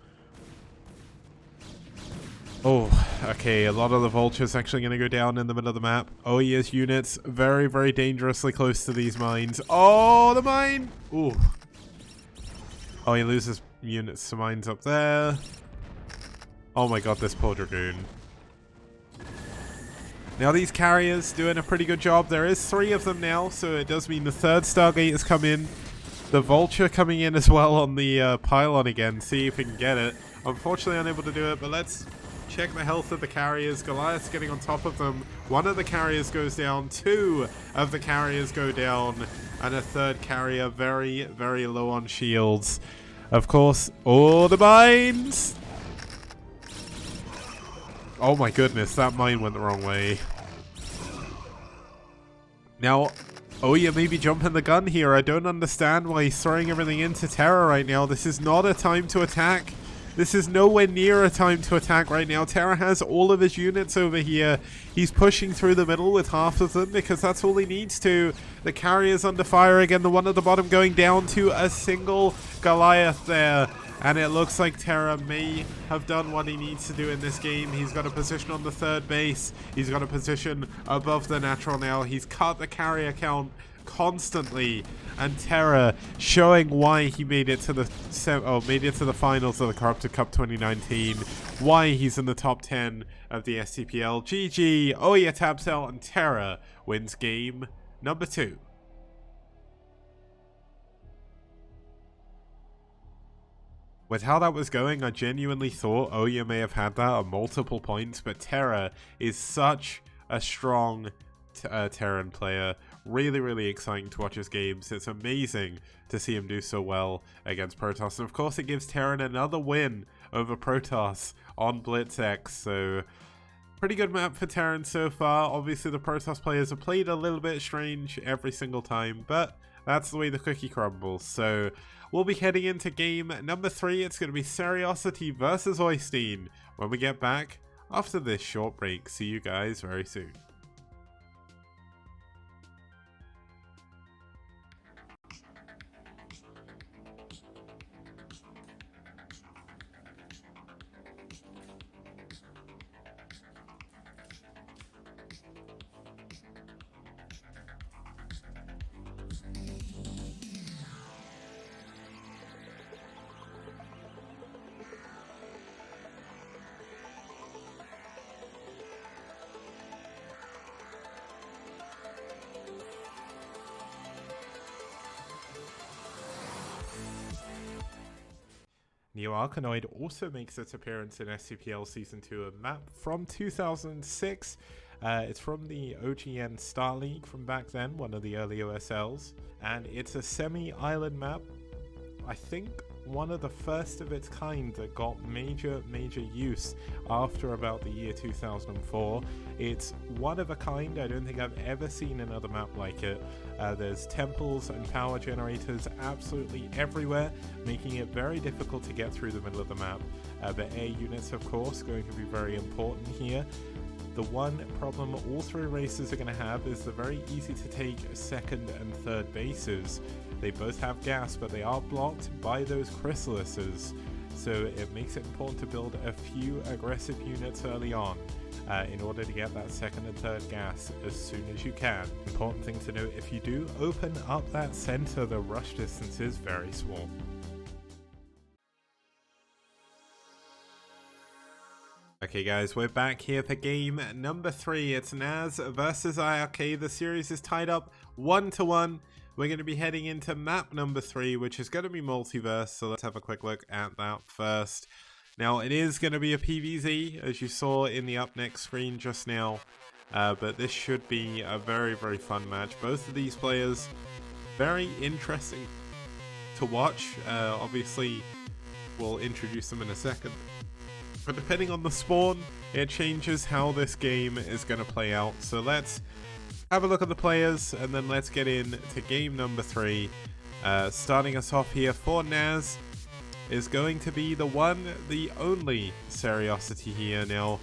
Oh, okay, a lot of the vultures actually going to go down in the middle of the map. Oya's units very, very dangerously close to these mines. Oh, the mine! Ooh. Oh, he loses units to mines up there. Oh my god, this poor Dragoon. Now these carriers doing a pretty good job. There is 3 of them now, so it does mean the 3rd Stargate has come in. The Vulture coming in as well on the pylon again. See if we can get it. Unfortunately unable to do it, but let's check the health of the carriers. Goliath's getting on top of them. 1 of the carriers goes down. 2 of the carriers go down. And a 3rd carrier very, very low on shields. Of course, all the mines! Oh my goodness, that mine went the wrong way. Now, Oya may be jumping the gun here. I don't understand why he's throwing everything into Terra right now. This is not a time to attack. This is nowhere near a time to attack right now. Terra has all of his units over here. He's pushing through the middle with half of them because that's all he needs to. The carrier's under fire again. The one at the bottom going down to a single Goliath there. And it looks like Terra may have done what he needs to do in this game. He's got a position on the 3rd base. He's got a position above the natural now. He's cut the carrier count constantly, and Terra showing why he made it to the finals of the Corrupted Cup 2019, why he's in the top 10 of the STPL. GG, Ouya taps out, and Terra wins game number 2. With how that was going, I genuinely thought Ouya may have had that at multiple points, but Terra is such a strong Terran player. Really, really exciting to watch his games. It's amazing to see him do so well against Protoss. And of course, it gives Terran another win over Protoss on BlitzX. So, pretty good map for Terran so far. Obviously, the Protoss players have played a little bit strange every single time, but that's the way the cookie crumbles. So, we'll be heading into game number 3. It's going to be Seriosity versus Oystein when we get back after this short break. See you guys very soon. Neo Arkanoid also makes its appearance in STPL Season 2, a map from 2006. It's from the OGN Star League from back then, one of the early OSLs. And it's a semi-island map. I think one of the first of its kind that got major use after about the year 2004. It's one of a kind. I don't think I've ever seen another map like it. There's temples and power generators absolutely everywhere, making it very difficult to get through the middle of the map. But air units, of course, going to be very important here. The one problem all 3 races are going to have is the very easy to take second and third bases. They both have gas, but they are blocked by those chrysalises, so it makes it important to build a few aggressive units early on in order to get that second and third gas as soon as you can. Important thing to note, if you do open up that center, the rush distance is very small. Okay guys, we're back here for game number 3. It's NaS versus iRk. The series is tied up 1-1. We're going to be heading into map number 3, which is going to be multiverse. So let's have a quick look at that first. Now, it is going to be a PvZ, as you saw in the up next screen just now. But this should be a very fun match. Both of these players, very interesting to watch. Obviously, we'll introduce them in a second. But depending on the spawn, it changes how this game is going to play out. So let's have a look at the players, and then let's get into game number 3. Starting us off here for NaS is going to be the one, the only Seriosity here. Now,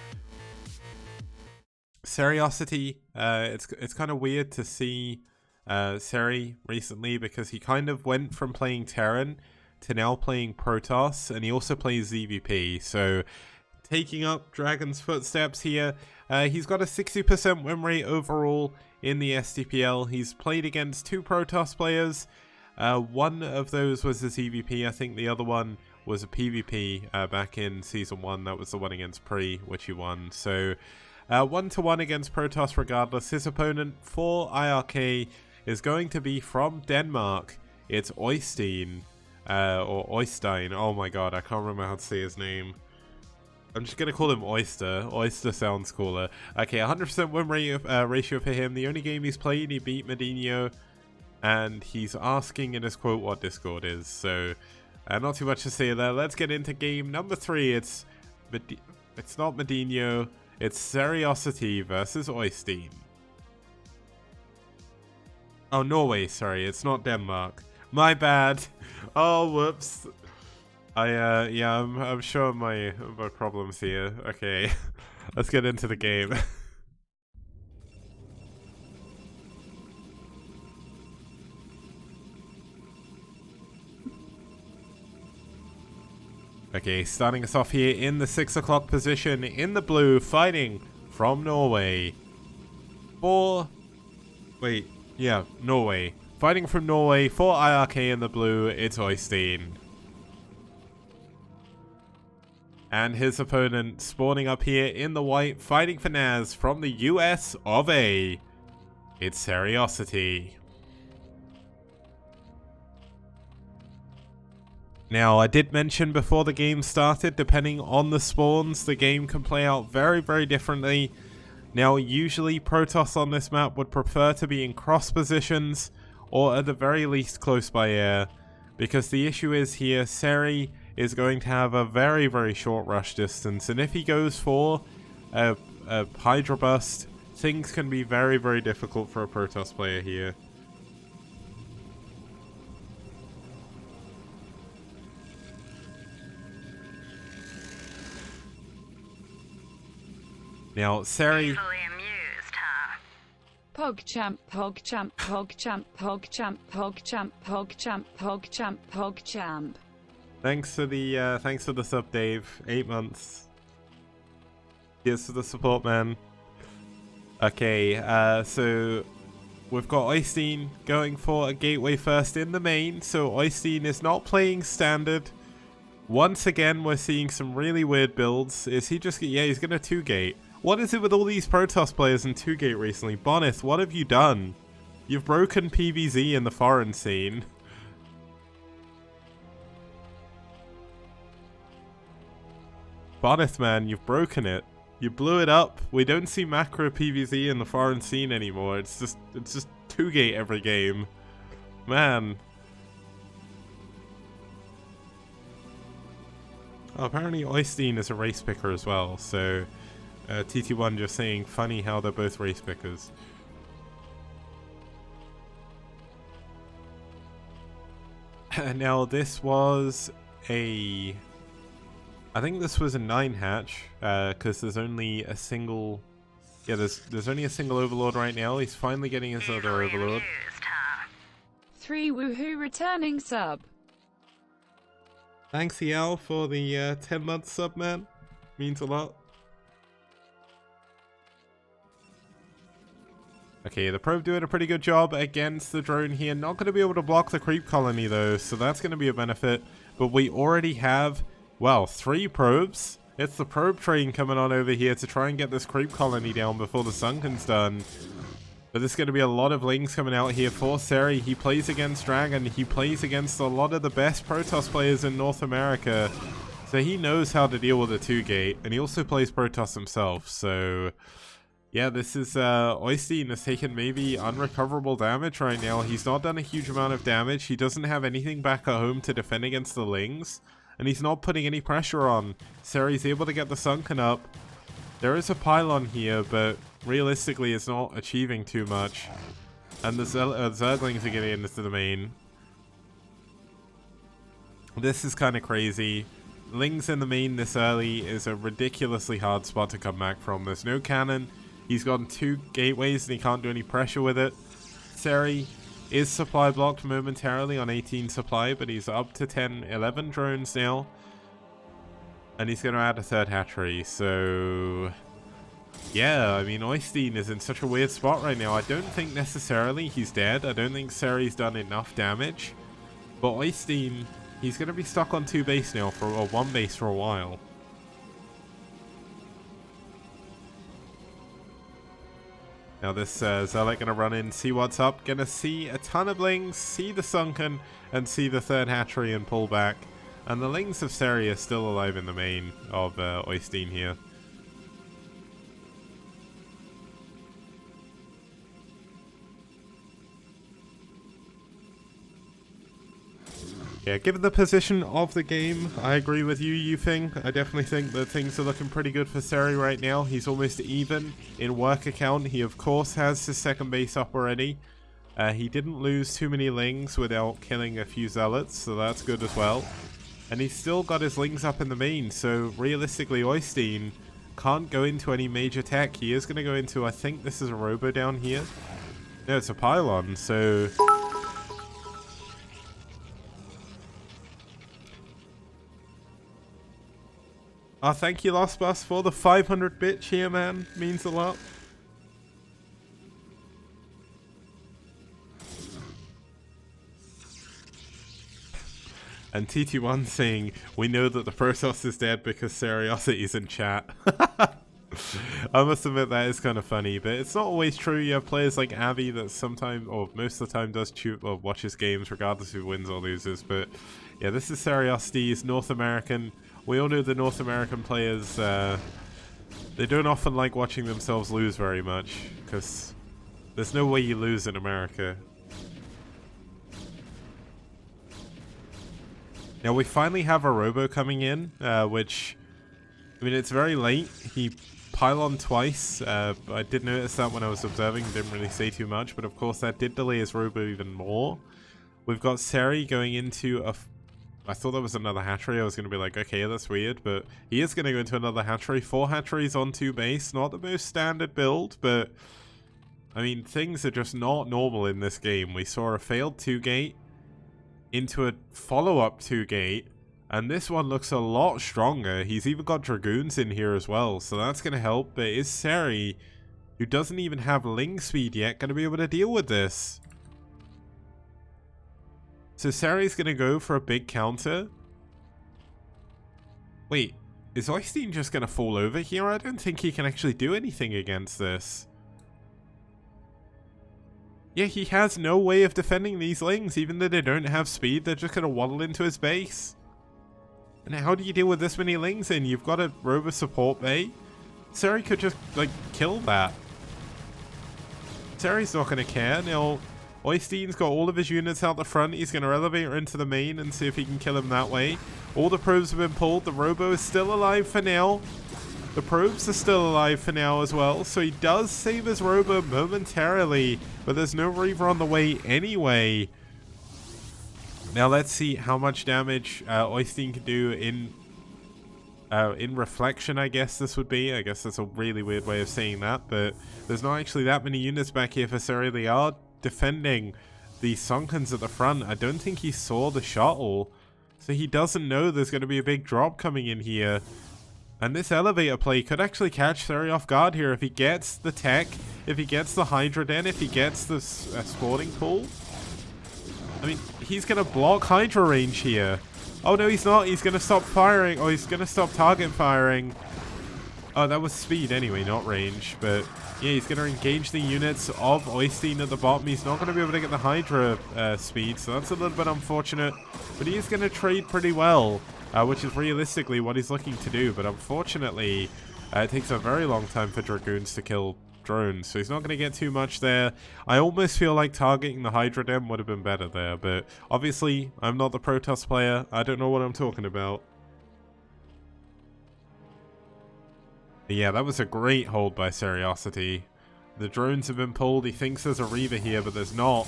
Seriosity, it's kind of weird to see Seri recently, because he kind of went from playing Terran to now playing Protoss, and he also plays ZVP, so taking up Dragon's footsteps here. He's got a 60% win rate overall in the STPL. He's played against 2 Protoss players. One of those was a ZVP. I think the other one was a PvP back in Season 1. That was the one against Pre, which he won. So 1-1 against Protoss regardless. His opponent for iRk is going to be from Denmark. It's Oystein. Or Oystein. Oh my god, I can't remember how to say his name. I'm just going to call him Oyster. Oyster sounds cooler. Okay, 100% win rate ratio for him. The only game he's played, he beat Medinho. And he's asking in his quote what Discord is. So, not too much to say there. Let's get into game number 3. It's not Medinho. It's Seriosity versus Oystein. Oh, Norway, sorry. It's not Denmark. My bad. Oh, whoops. Yeah, I'm sure my problems here. Okay, let's get into the game. Okay, starting us off here in the 6 o'clock position in the blue, fighting from Norway. Wait, Yeah, Norway. Fighting from Norway for iRk in the blue, it's Oystein. And his opponent spawning up here in the white, fighting for NaS from the US of A. It's Seriosity. Now, I did mention before the game started, depending on the spawns, the game can play out very, very differently. Now, usually Protoss on this map would prefer to be in cross positions, or at the very least close by air, because the issue is here, Seri is going to have a very, very short rush distance, and if he goes for a Hydra Bust, things can be very, very difficult for a Protoss player here. Now, Seri... PogChamp, PogChamp, PogChamp, PogChamp, PogChamp, PogChamp, PogChamp, PogChamp. Thanks for the sub, Dave. 8 months. Cheers for the support, man. Okay, so we've got Oystein going for a gateway first in the main. So Oystein is not playing standard. Once again, we're seeing some really weird builds. Is he just... Yeah, he's gonna 2-gate. What is it with all these Protoss players in 2-gate recently? Bonith, what have you done? You've broken PvZ in the foreign scene. Bonith, man, you've broken it. You blew it up. We don't see macro PvZ in the foreign scene anymore. It's just 2-gate every game. Man. Oh, apparently Oystein is a race picker as well, so... TT1 just saying, funny how they're both race pickers. Now this was a... I think this was a 9 hatch, because there's only a single... Yeah, there's only a single Overlord right now. He's finally getting his other Overlord. 3 woohoo returning sub. Thanks EL for the 10-month sub, man. Means a lot. Okay, the probe doing a pretty good job against the drone here. Not going to be able to block the creep colony though, so that's going to be a benefit. But we already have, well, 3 probes. It's the probe train coming on over here to try and get this creep colony down before the Sunken's done. But there's going to be a lot of lings coming out here for Seri. He plays against Dragon. He plays against a lot of the best Protoss players in North America. So he knows how to deal with a 2-gate. And he also plays Protoss himself, so... Yeah, this is, Oystein has taken maybe unrecoverable damage right now. He's not done a huge amount of damage. He doesn't have anything back at home to defend against the lings. And he's not putting any pressure on. Seri's able to get the Sunken up. There is a pylon here, but realistically it's not achieving too much. And the Zerglings are getting into the main. This is kind of crazy. Lings in the main this early is a ridiculously hard spot to come back from. There's no cannon. He's gotten 2 gateways and he can't do any pressure with it. Seri is supply blocked momentarily on 18 supply, but he's up to 10, 11 drones now. And he's going to add a 3rd hatchery, so... Yeah, I mean, Oystein is in such a weird spot right now. I don't think necessarily he's dead. I don't think Seri's done enough damage. But Oystein, he's going to be stuck on 2 base now, or 1 base for a while. Now this Zealot gonna run in, see what's up, gonna see a ton of lings, see the Sunken, and see the 3rd hatchery and pull back. And the lings of Seri are still alive in the main of Oystein here. Yeah, given the position of the game, I agree with you, Yufing. I definitely think that things are looking pretty good for Seri right now. He's almost even in work account. He, of course, has his 2nd base up already. He didn't lose too many lings without killing a few zealots, so that's good as well. And he's still got his lings up in the main, so realistically, Oystein can't go into any major tech. He is going to go into, I think this is a robo down here. No, it's a pylon, so... Oh, thank you, Lost Bus, for the 500 bits here, man. Means a lot. And TT1 saying, we know that the Protoss is dead because Seriosity is in chat. I must admit that is kind of funny, but it's not always true. You have players like Abby that sometimes, or most of the time, does watches games regardless who wins or loses. But yeah, this is Seriosity's North American. We all know the North American players, they don't often like watching themselves lose very much, because there's no way you lose in America. Now we finally have a robo coming in, which, I mean, it's very late. He pyloned twice. I did notice that when I was observing, didn't really say too much, but of course that did delay his robo even more. We've got Seri going into a... I thought that was another hatchery. I was going to be like, okay, that's weird, but he is going to go into another hatchery. 4 hatcheries on 2 base. Not the most standard build, but I mean, things are just not normal in this game. We saw a failed 2-gate into a follow-up 2-gate, and this one looks a lot stronger. He's even got Dragoons in here as well, so that's going to help. But is Seri, who doesn't even have Ling speed yet, going to be able to deal with this? So Seri's going to go for a big counter. Wait, is Oystein just going to fall over here? I don't think he can actually do anything against this. Yeah, he has no way of defending these Lings. Even though they don't have speed, they're just going to waddle into his base. And how do you deal with this many Lings in? You've got a robo support bay. Seri could just, like, kill that. Seri's not going to care. Now, Oystein's got all of his units out the front. He's going to elevator into the main and see if he can kill him that way. All the probes have been pulled. The robo is still alive for now. The probes are still alive for now as well. So he does save his robo momentarily, but there's no Reaver on the way anyway. Now let's see how much damage Oystein can do in reflection, I guess this would be. I guess that's a really weird way of saying that, but there's not actually that many units back here for Seri. They are defending the Sunkens at the front. I don't think he saw the shuttle, so he doesn't know there's going to be a big drop coming in here. And this elevator play could actually catch Seri off guard here if he gets the tech, if he gets the Hydra Den, if he gets the sporting pool. I mean, he's going to block Hydra range here. Oh no, he's not. He's going to stop firing, or he's going to stop target firing. Oh, that was speed anyway, not range. But yeah, he's going to engage the units of Oystein at the bottom. He's not going to be able to get the Hydra speed, so that's a little bit unfortunate. But he is going to trade pretty well, which is realistically what he's looking to do. But unfortunately, it takes a very long time for Dragoons to kill drones, so he's not going to get too much there. I almost feel like targeting the Hydra Den would have been better there, but obviously I'm not the Protoss player. I don't know what I'm talking about. Yeah, that was a great hold by Seriosity. The drones have been pulled. He thinks there's a Reaver here, but there's not.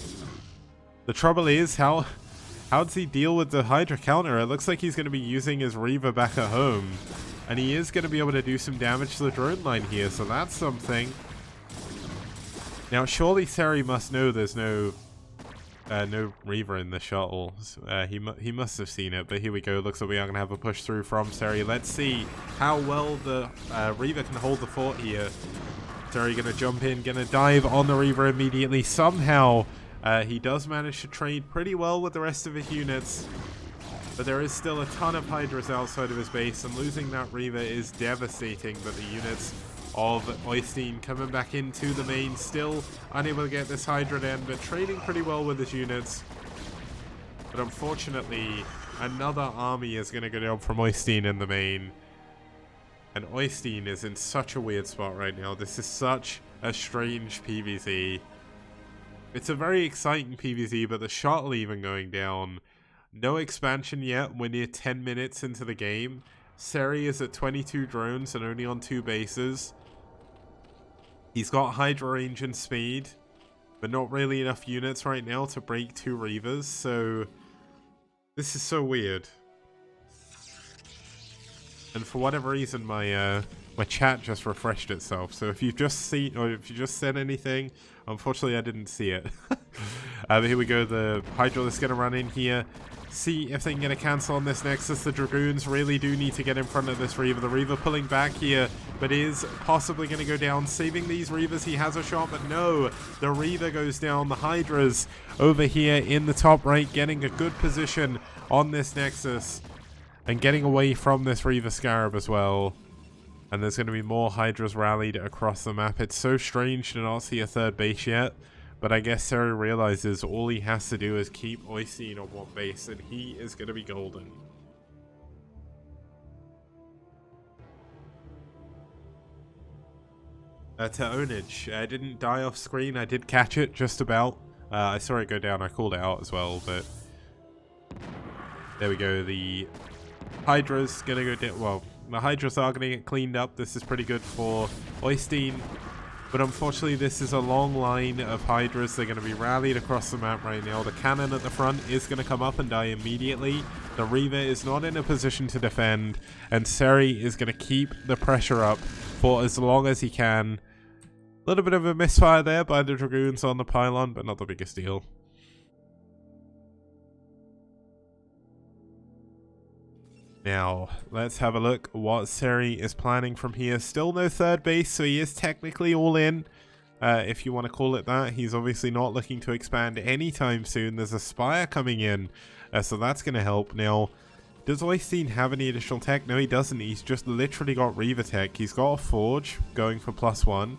The trouble is, how does he deal with the Hydra counter? It looks like he's going to be using his Reaver back at home, and he is going to be able to do some damage to the drone line here, so that's something. Now, surely Seri must know there's no Reaver in the shuttle. He must have seen it, but here we go. Looks like we are going to have a push through from Seri. Let's see how well the Reaver can hold the fort here. Seri going to jump in, going to dive on the Reaver immediately. Somehow, he does manage to trade pretty well with the rest of his units, but there is still a ton of Hydras outside of his base, and losing that Reaver is devastating. But the units of Oystein coming back into the main, still unable to get this Hydra Den, but trading pretty well with his units. But unfortunately, another army is going to go down from Oystein in the main. And Oystein is in such a weird spot right now. This is such a strange PvZ. It's a very exciting PvZ, but the shuttle even going down. No expansion yet. We're near 10 minutes into the game. Seri is at 22 drones and only on 2 bases. He's got Hydra range and speed, but not really enough units right now to break 2 Reavers, so this is so weird. And for whatever reason, my chat just refreshed itself, so if you've just seen, or if you just said anything, unfortunately I didn't see it. But here we go, the Hydra is going to run in here. See if they can get a cancel on this Nexus. The Dragoons really do need to get in front of this Reaver. The Reaver pulling back here, but is possibly going to go down. Saving these Reavers, he has a shot, but no. The Reaver goes down. The Hydra's over here in the top right, getting a good position on this Nexus. And getting away from this Reaver Scarab as well. And there's going to be more Hydras rallied across the map. It's so strange to not see a third base yet. But I guess Seri realizes all he has to do is keep Oystein on one base, and he is going to be golden. To Onage, I didn't die off screen. I did catch it just about. I saw it go down. I called it out as well, but there we go. The Hydra's going to go down. Well, the Hydras are going to get cleaned up. This is pretty good for Oystein. But unfortunately, this is a long line of Hydras. They're going to be rallied across the map right now. The cannon at the front is going to come up and die immediately. The Reaver is not in a position to defend. And Seri is going to keep the pressure up for as long as he can. A little bit of a misfire there by the Dragoons on the pylon, but not the biggest deal. Now, let's have a look what Seri is planning from here. Still no third base, so he is technically all in, if you want to call it that. He's obviously not looking to expand anytime soon. There's a Spire coming in, so that's going to help. Now, does Oystein have any additional tech? No, he doesn't. He's just literally got Reaver tech. He's got a Forge going for +1.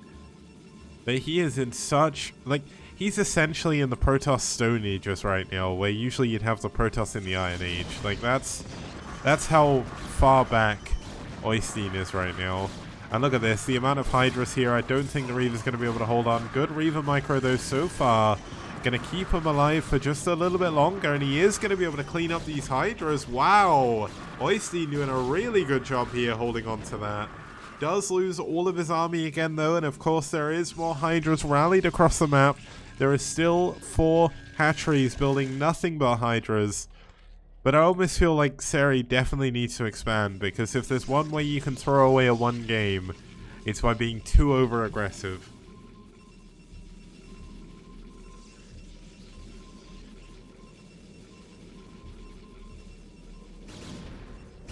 But he is in such... like, he's essentially in the Protoss Stone Ages right now, where usually you'd have the Protoss in the Iron Age. Like, that's how far back Oystein is right now. And look at this, the amount of Hydras here. I don't think the Reaver's going to be able to hold on. Good Reaver micro though so far. Going to keep him alive for just a little bit longer. And he is going to be able to clean up these Hydras. Wow. Oystein doing a really good job here holding on to that. Does lose all of his army again though. And of course there is more Hydras rallied across the map. There is still 4 hatcheries building nothing but Hydras. But I almost feel like Seri definitely needs to expand, because if there's one way you can throw away a 1 game, it's by being too over-aggressive.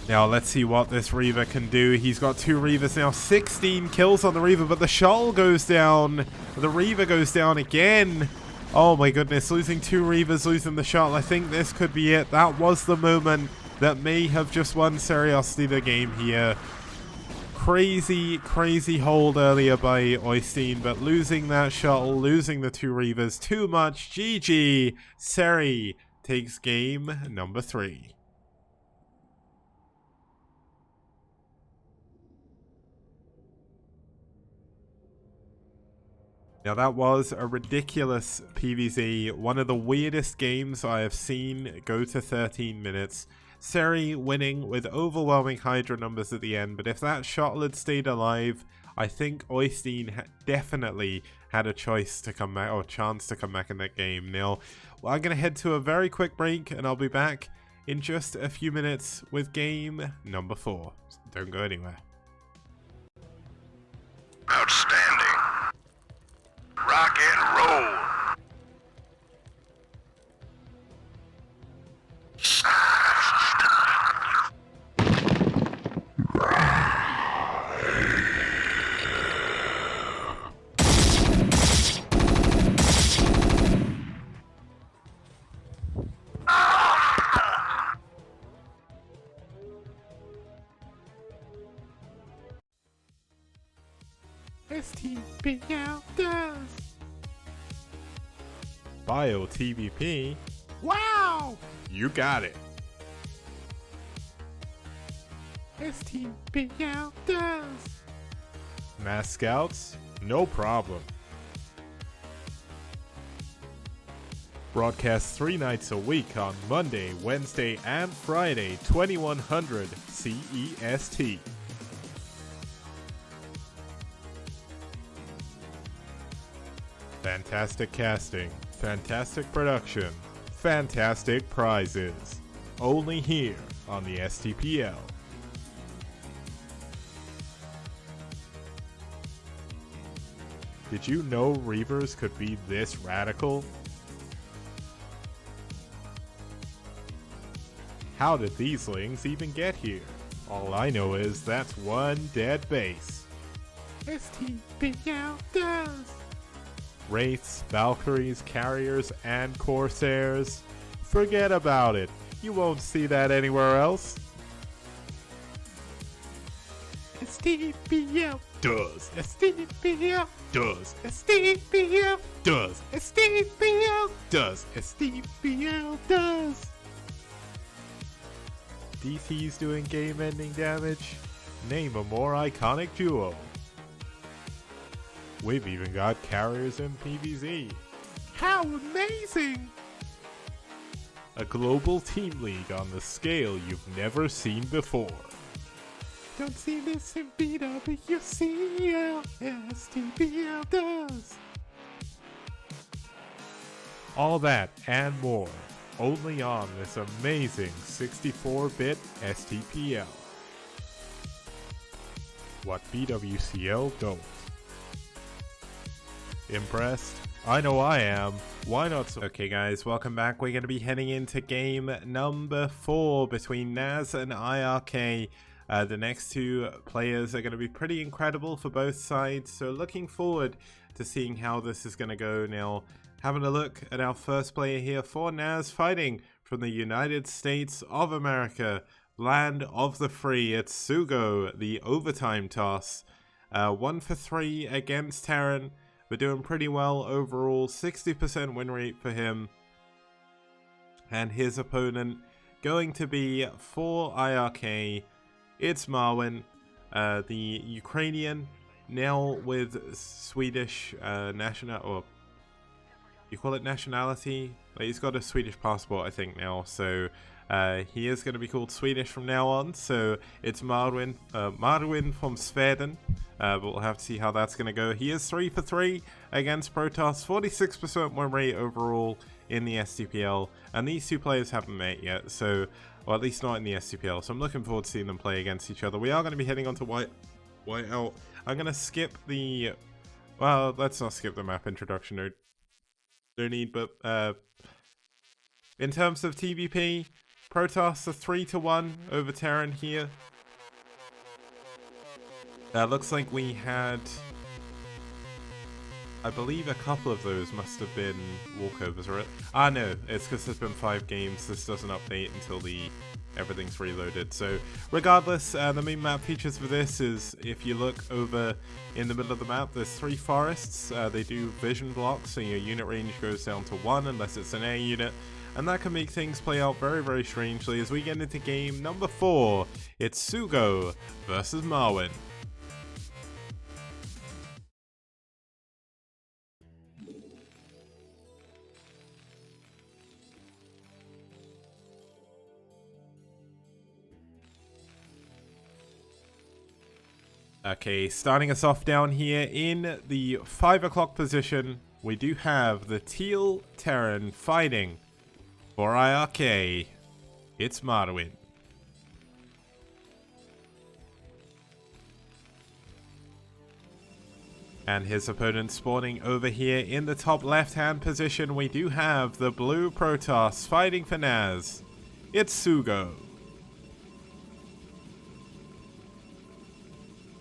Now let's see what this Reaver can do. He's got 2 Reavers now, 16 kills on the Reaver, but the shuttle goes down. The Reaver goes down again. Oh my goodness, losing 2 Reavers, losing the shuttle. I think this could be it. That was the moment that may have just won Seriosity the game here. Crazy, crazy hold earlier by Oystein, but losing that shuttle, losing the 2 Reavers, too much. GG. Seri takes game number 3. Now that was a ridiculous PvZ, one of the weirdest games I have seen go to 13 minutes. Seri winning with overwhelming Hydra numbers at the end, but if that shuttle had stayed alive, I think Oystein definitely had a choice to come back, or chance to come back in that game. Now, well, I'm going to head to a very quick break, and I'll be back in just a few minutes with game number 4. Don't go anywhere. Outstanding. Rock and roll. STPL does. Bio TVP. Wow! You got it. STPL does. Mass Scouts? No problem. Broadcast 3 nights a week on Monday, Wednesday, and Friday, 2100 CEST. Fantastic casting, fantastic production, fantastic prizes. Only here on the STPL. Did you know Reavers could be this radical? How did these lings even get here? All I know is that's one dead base. STPL does! Wraiths, Valkyries, Carriers, and Corsairs. Forget about it. You won't see that anywhere else. STPL does. STPL does. STPL does. STPL does. STPL does. DT's doing game-ending damage. Name a more iconic duo. We've even got Carriers in PvZ. How amazing! A global team league on the scale you've never seen before. Don't see this in BWCL, STPL does. All that and more, only on this amazing 64-bit STPL. What BWCL don't. Impressed? I know I am. Why not? Okay guys, welcome back. We're going to be heading into game number 4 between NaS and iRk. The next two players are going to be pretty incredible for both sides, so looking forward to seeing how this is going to go. Now, having a look at our first player here for NaS, fighting from the United States of America, land of the free. It's Sugo, the overtime toss. 1 for 3 against Terran. We're doing pretty well overall, 60% win rate for him. And his opponent going to be for iRk. It's Marwin, the Ukrainian, now with Swedish national, or you call it nationality? Like, he's got a Swedish passport, I think, now, so he is going to be called Swedish from now on. So it's Marwin from Sweden, but we'll have to see how that's going to go. He is 3 for 3 against Protoss, 46% win rate overall in the STPL, and these two players haven't met yet, so, or at least not in the STPL, so I'm looking forward to seeing them play against each other. We are going to be heading on to Whiteout. I'm going to skip the, well, let's not skip the map introduction, no need, but in terms of TVP, Protoss are 3-1 over Terran here. Looks like we had, I believe a couple of those must have been walkovers, right? Ah, no, it's because there's been 5 games. This doesn't update until everything's reloaded. So regardless, the main map features for this is, if you look over in the middle of the map, there's 3 forests. They do vision blocks, so your unit range goes down to 1 unless it's an air unit. And that can make things play out very, very strangely as we get into game number 4. It's Sugo versus Marwin. Okay, starting us off down here in the 5 o'clock position, we do have the Teal Terran fighting for iRk. It's Marwin. And his opponent spawning over here in the top left-hand position, we do have the blue Protoss fighting for NaS. It's Sugo.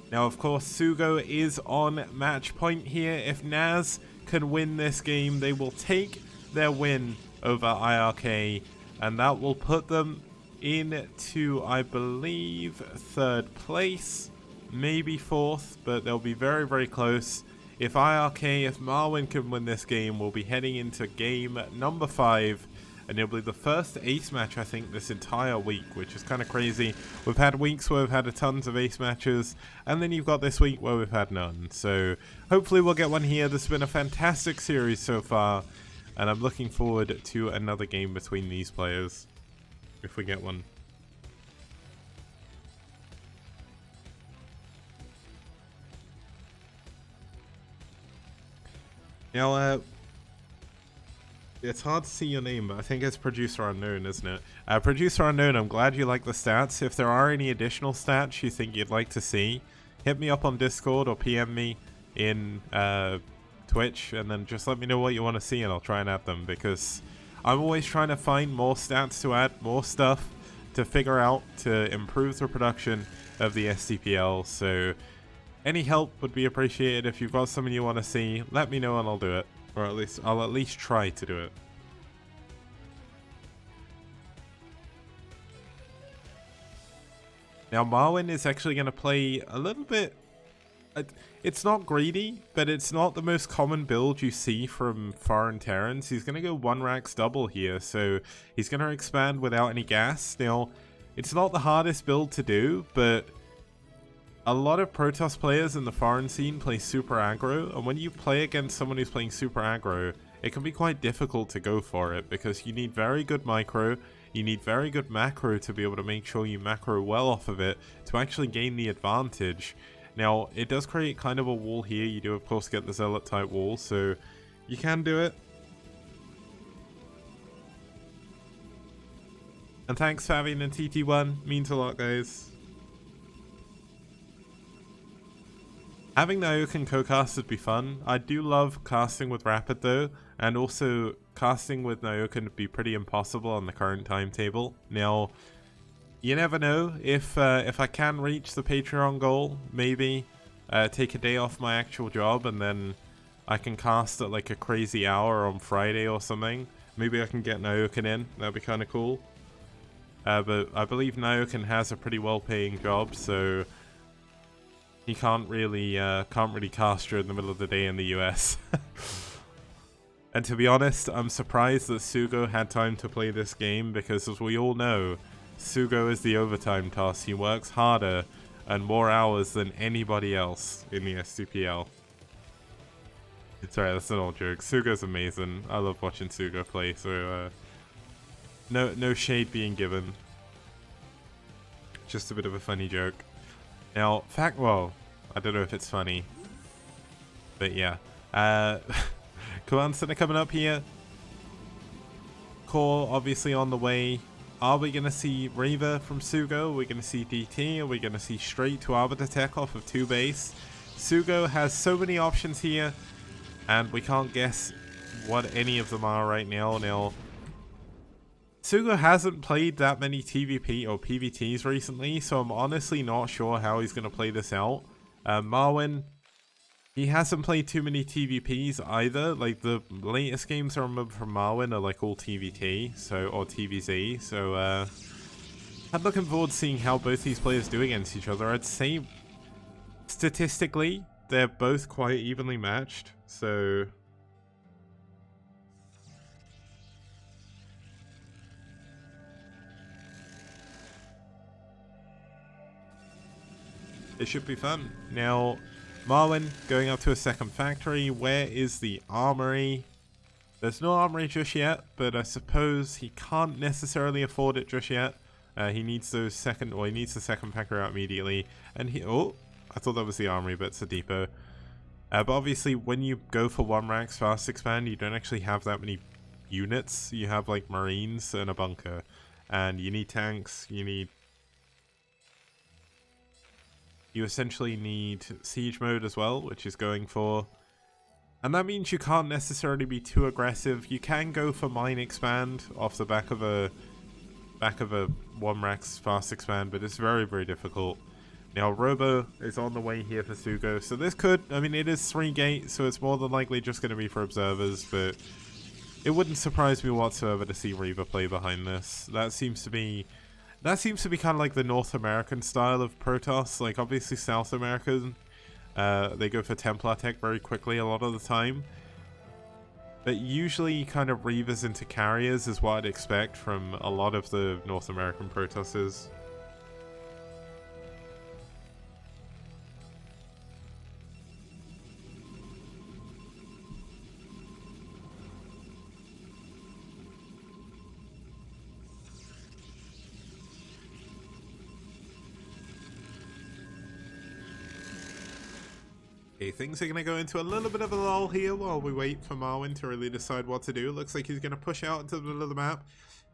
Now, of course, Sugo is on match point here. If NaS can win this game, they will take their win over iRk, and that will put them into, I believe, 3rd place, maybe 4th, but they'll be very, very close. If Marwin can win this game, we'll be heading into game number 5. And it'll be the first ace match, I think, this entire week, which is kind of crazy. We've had weeks where we've had tons of ace matches, and then you've got this week where we've had none. So hopefully we'll get one here. This has been a fantastic series so far, and I'm looking forward to another game between these players, if we get one. Now, it's hard to see your name, but I think it's Producer Unknown, isn't it? Producer Unknown, I'm glad you like the stats. If there are any additional stats you think you'd like to see, hit me up on Discord or PM me in Twitch, and then just let me know what you want to see and I'll try and add them, because I'm always trying to find more stats to add, more stuff to figure out to improve the production of the STPL. So any help would be appreciated. If you've got something you want to see, let me know and I'll do it, or at least I'll try to do it. Now Marwin is actually going to play a little bit. It's not greedy, but it's not the most common build you see from foreign Terrans. He's going to go 1 Rax double here, so he's going to expand without any gas. Now, it's not the hardest build to do, but a lot of Protoss players in the foreign scene play super aggro, and when you play against someone who's playing super aggro, it can be quite difficult to go for it, because you need very good micro, you need very good macro to be able to make sure you macro well off of it to actually gain the advantage. Now, it does create kind of a wall here. You do, of course, get the Zealot type wall, so you can do it. And thanks for having a TT1. Means a lot, guys. Having the Ioken co-cast would be fun. I do love casting with Rapid, though, and also casting with Ioken would be pretty impossible on the current timetable. Now, you never know. If I can reach the Patreon goal, maybe take a day off my actual job and then I can cast at like a crazy hour on Friday or something. Maybe I can get Ioken in. That'd be kind of cool. But I believe Ioken has a pretty well-paying job, so he can't really cast during the middle of the day in the US. And to be honest, I'm surprised that Sugo had time to play this game, because as we all know, Sugo is the overtime toss. He works harder and more hours than anybody else in the STPL. Sorry, that's an old joke. Sugo's amazing. I love watching Sugo play, so no shade being given. Just a bit of a funny joke. Now, well, I don't know if it's funny, but yeah. Command Center coming up here. Core obviously on the way. Are we going to see Reaver from Sugo? Are we going to see DT? Are we going to see straight to Arbiter Tech off of 2 base? Sugo has so many options here, and we can't guess what any of them are right now. Now, Sugo hasn't played that many TVP or PVTs recently, so I'm honestly not sure how he's going to play this out. Marwin, he hasn't played too many TVPs either. Like, the latest games I remember from Marwin are like all TVT, or TVZ. So I'm looking forward to seeing how both these players do against each other. I'd say statistically they're both quite evenly matched. So it should be fun. Now, Marwin going up to a second factory. Where is the armory? There's no armory just yet, but I suppose he can't necessarily afford it just yet. He needs those he needs the second factory out immediately. And I thought that was the armory, but it's a depot. But obviously, when you go for 1 Rax fast expand, you don't actually have that many units. You have like Marines and a bunker, and you need tanks. You essentially need siege mode as well, which is going for. And that means you can't necessarily be too aggressive. You can go for mine expand off the back of a 1 Rax fast expand, but it's very, very difficult. Now, Robo is on the way here for Sugo, so this could, I mean, it is 3 gate, so it's more than likely just going to be for observers, but it wouldn't surprise me whatsoever to see Reaver play behind this. That seems to be kind of like the North American style of Protoss. Like, obviously South American, they go for Templar tech very quickly a lot of the time. But usually kind of Reavers into carriers is what I'd expect from a lot of the North American Protosses. Okay, things are going to go into a little bit of a lull here while we wait for Marwin to really decide what to do. Looks like he's going to push out into the middle of the map.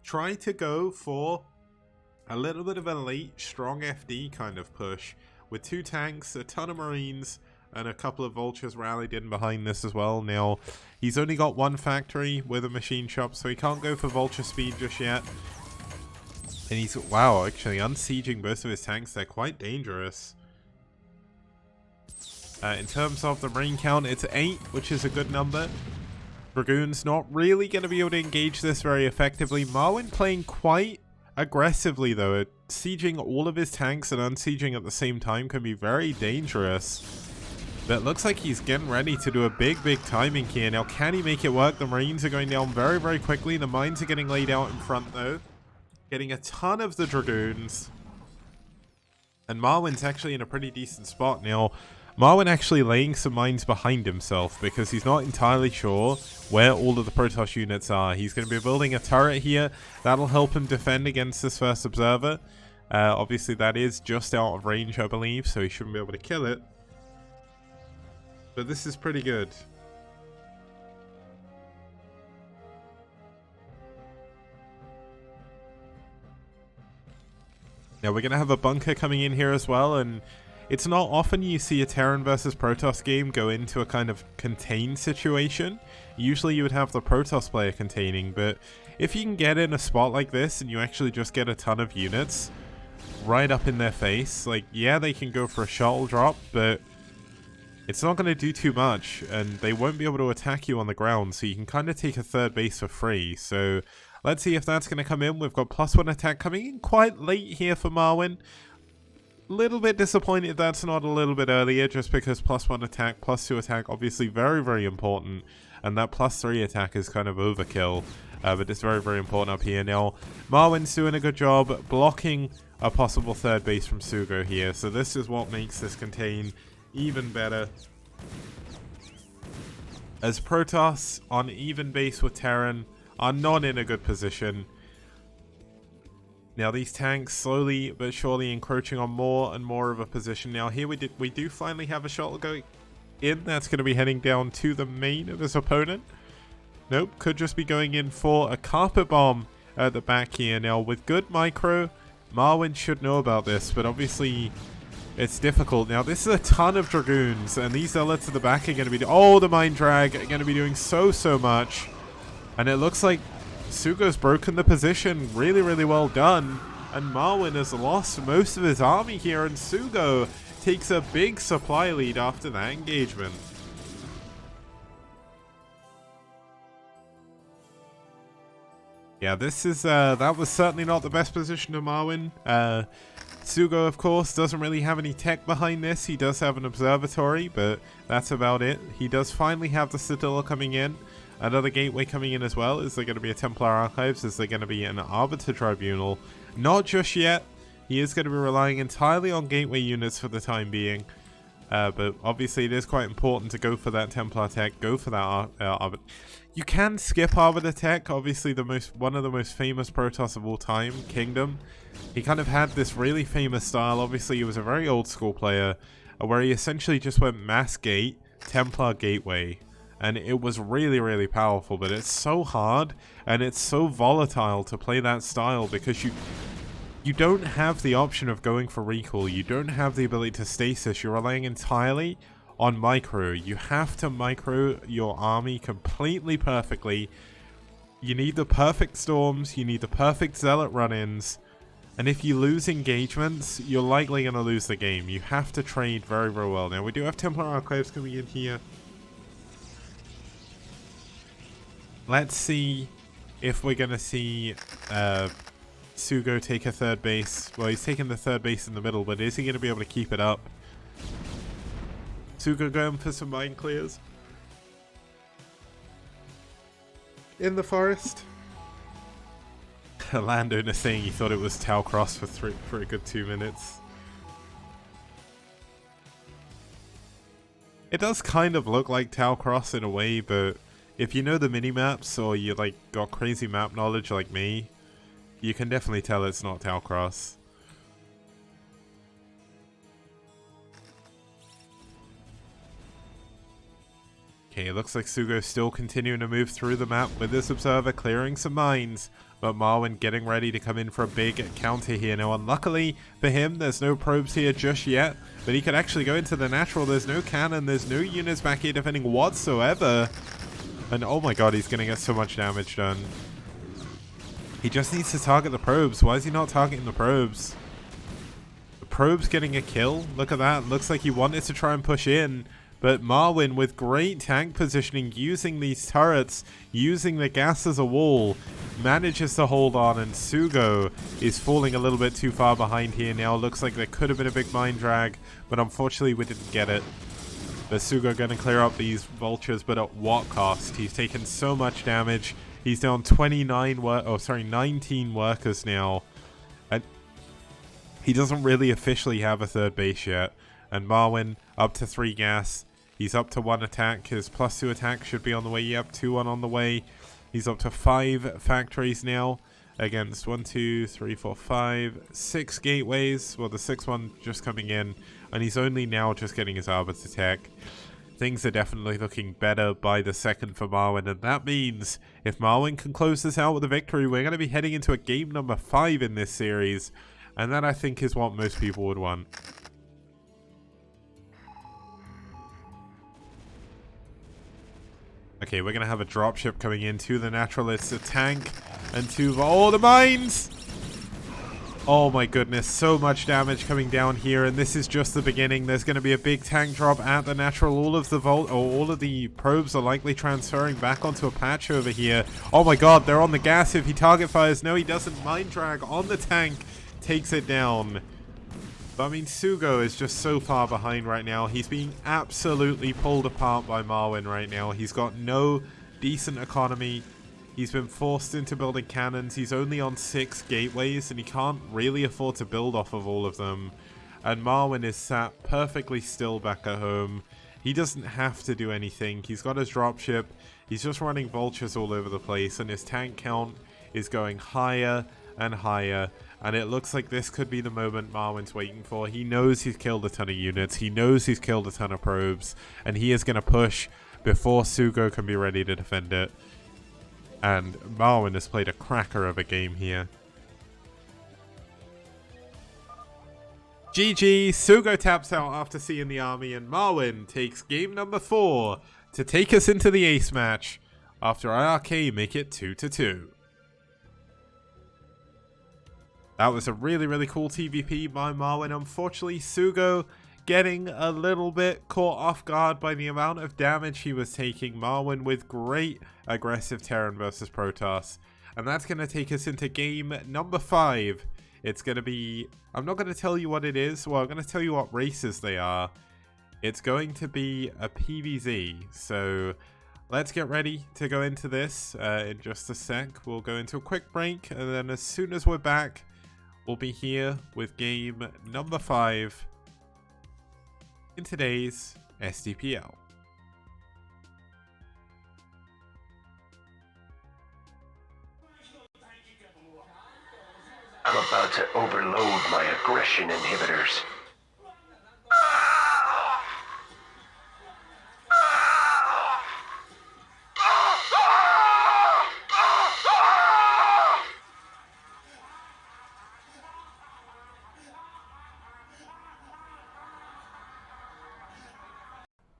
Try to go for a little bit of a late, strong FD kind of push. With 2 tanks, a ton of Marines, and a couple of Vultures rallied in behind this as well. Now, he's only got 1 factory with a machine shop, so he can't go for Vulture speed just yet. And he's, wow, actually unsieging both of his tanks. They're quite dangerous. In terms of the marine count, it's 8, which is a good number. Dragoon's not really going to be able to engage this very effectively. Marwyn playing quite aggressively, though. Sieging all of his tanks and unsieging at the same time can be very dangerous. But it looks like he's getting ready to do a big timing here. Now, can he make it work? The Marines are going down very quickly. The mines are getting laid out in front, though. Getting a ton of the Dragoons. And Marwyn's actually in a pretty decent spot now. Marwyn actually laying some mines behind himself because he's not entirely sure where all of the Protoss units are. He's going to be building a turret here. That'll help him defend against this first observer. Obviously, that is just out of range, I believe, so he shouldn't be able to kill it. But this is pretty good. Now we're going to have a bunker coming in here as well, and it's not often you see a Terran versus Protoss game go into a kind of contained situation. Usually you would have the Protoss player containing, but if you can get in a spot like this and you actually just get a ton of units right up in their face, like, yeah, they can go for a shuttle drop, but it's not going to do too much, and they won't be able to attack you on the ground, so you can kind of take a third base for free. So let's see if that's going to come in. We've got +1 attack coming in quite late here for Marwyn. Little bit disappointed that's not a little bit earlier, just because +1 attack, +2 attack, obviously very important, and that +3 attack is kind of overkill, but it's very important up here. Now, Marwyn's doing a good job blocking a possible third base from Sugo here, so this is what makes this contain even better. As Protoss on even base with Terran are not in a good position. Now these tanks slowly but surely encroaching on more and more of a position. Now here we do finally have a shuttle going in. That's going to be heading down to the main of his opponent. Nope, could just be going in for a carpet bomb at the back here. Now with good micro, Marwyn should know about this, but obviously it's difficult. Now this is a ton of Dragoons, and these zealots at the back are going to be, oh, the mine drag are going to be doing so much. And it looks like Sugo's broken the position. Really well done. And Marwyn has lost most of his army here, and Sugo takes a big supply lead after that engagement. Yeah, this is that was certainly not the best position of Marwyn. Sugo, of course, doesn't really have any tech behind this. He does have an observatory, but that's about it. He does finally have the Citadel coming in. Another gateway coming in as well. Is there going to be a Templar Archives? Is there going to be an Arbiter Tribunal? Not just yet. He is going to be relying entirely on gateway units for the time being. But obviously it is quite important to go for that Templar tech. Go for that Arbiter. You can skip Arbiter tech. Obviously one of the most famous Protoss of all time, Kingdom. He kind of had this really famous style. Obviously he was a very old school player, where he essentially just went Mass Gate, Templar Gateway. And it was really powerful, but it's so hard and it's so volatile to play that style because you don't have the option of going for recall. You don't have the ability to stasis. You're relying entirely on micro. You have to micro your army completely perfectly. You need the perfect storms. You need the perfect zealot run-ins. And if you lose engagements, you're likely going to lose the game. You have to trade very well. Now, we do have Templar Archives coming in here. Let's see if we're going to see Sugo take a third base. Well, he's taking the third base in the middle, but is he going to be able to keep it up? Sugo going for some mine clears in the forest. A landowner saying he thought it was Tau Cross for a good 2 minutes. It does kind of look like Tau Cross in a way, but if you know the mini-maps or you like got crazy map knowledge like me, you can definitely tell it's not Tau Cross. Okay, it looks like Sugo's still continuing to move through the map with this observer, clearing some mines, but Marwyn getting ready to come in for a big counter here. Now, unluckily for him, there's no probes here just yet, but he could actually go into the natural. There's no cannon, there's no units back here defending whatsoever. And oh my god, he's going to get so much damage done. He just needs to target the probes. Why is he not targeting the probes? The probes getting a kill. Look at that. Looks like he wanted to try and push in. But Marwin, with great tank positioning, using these turrets, using the gas as a wall, manages to hold on. And Sugo is falling a little bit too far behind here now. Looks like there could have been a big mine drag, but unfortunately we didn't get it. But Sugo going to clear up these vultures, but at what cost? He's taken so much damage. He's down 19 workers now. And he doesn't really officially have a third base yet. And Marwin up to 3 gas. He's up to 1 attack. His +2 attack should be on the way. Yep, 2-1 on the way. He's up to 5 factories now. Against 1, 2, 3, 4, 5, 6 gateways. Well, the 6th one just coming in. And he's only now just getting his Arbiter attack. Things are definitely looking better by the second for Marwin. And that means if Marwin can close this out with a victory, we're going to be heading into a game number 5 in this series. And that, I think, is what most people would want. Okay, we're going to have a dropship coming in to the naturalists, a tank, and 2... Oh, the mines! Oh my goodness, so much damage coming down here, and this is just the beginning. There's going to be a big tank drop at the natural. All of the probes are likely transferring back onto a patch over here. Oh my god, they're on the gas if he target fires. No, he doesn't. Mine drag on the tank, takes it down. But I mean, Sugo is just so far behind right now. He's being absolutely pulled apart by Marwin right now. He's got no decent economy. He's been forced into building cannons. He's only on 6 gateways, and he can't really afford to build off of all of them. And Marwin is sat perfectly still back at home. He doesn't have to do anything. He's got his dropship. He's just running vultures all over the place, and his tank count is going higher and higher. And it looks like this could be the moment Marwin's waiting for. He knows he's killed a ton of units. He knows he's killed a ton of probes. And he is going to push before Sugo can be ready to defend it. And Marwin has played a cracker of a game here. GG, Sugo taps out after seeing the army, and Marwin takes game number 4 to take us into the ace match after iRk make it 2-2. That was a really, really cool TVP by Marwin. Unfortunately, Sugo getting a little bit caught off guard by the amount of damage he was taking. Marwin with great aggressive Terran versus Protoss. And that's going to take us into game number 5. It's going to be... I'm not going to tell you what it is. Well, I'm going to tell you what races they are. It's going to be a PvZ. So let's get ready to go into this in just a sec. We'll go into a quick break. And then as soon as we're back, we'll be here with game number 5 in today's STPL. I'm about to overload my aggression inhibitors.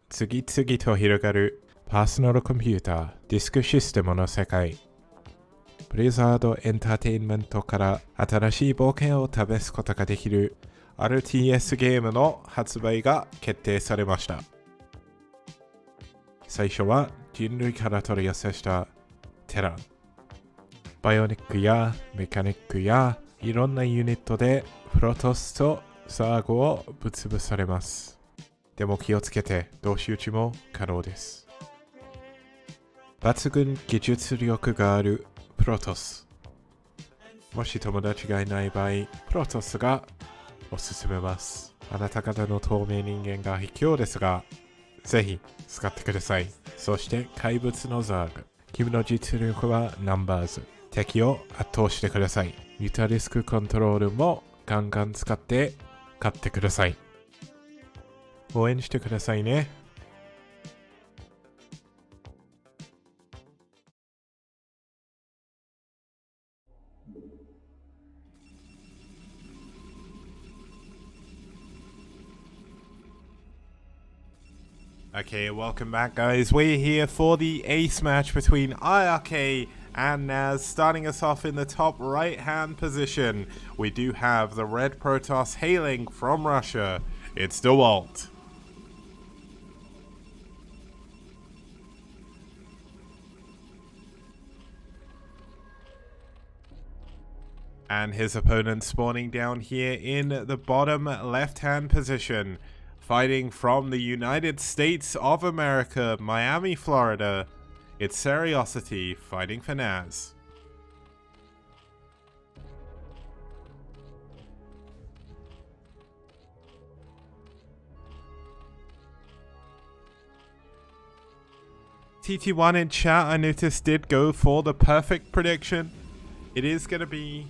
Tsugi tsugi to hirogaru personal computer ディスクシステムの世界。ブリザードエンターテインメントから新しい冒険を試すことができる RTS ゲームの発売が決定されました。最初は人類から取り寄せしたテラン。バイオニックやメカニックやいろんなユニットでプロトスとサーゴをぶつぶされます。でも気をつけて同士討ちも可能です。抜群技術力があるプロトス。もし友達がいない場合、プロトスがおすすめます。あなた方の透明人間が卑怯ですが、ぜひ使ってください。そして怪物のザーグ。君の実力はナンバーズ。敵を圧倒してください。ユタリスクコントロールもガンガン使って勝ってください。応援してくださいね。Okay, welcome back guys. We're here for the ace match between iRk and NaS. Starting us off in the top right-hand position, we do have the Red Protoss hailing from Russia. It's DeWalt. And his opponent spawning down here in the bottom left-hand position, fighting from the United States of America, Miami, Florida. It's Seriosity fighting for NaS. TT1 in chat, I noticed, did go for the perfect prediction. It is going to be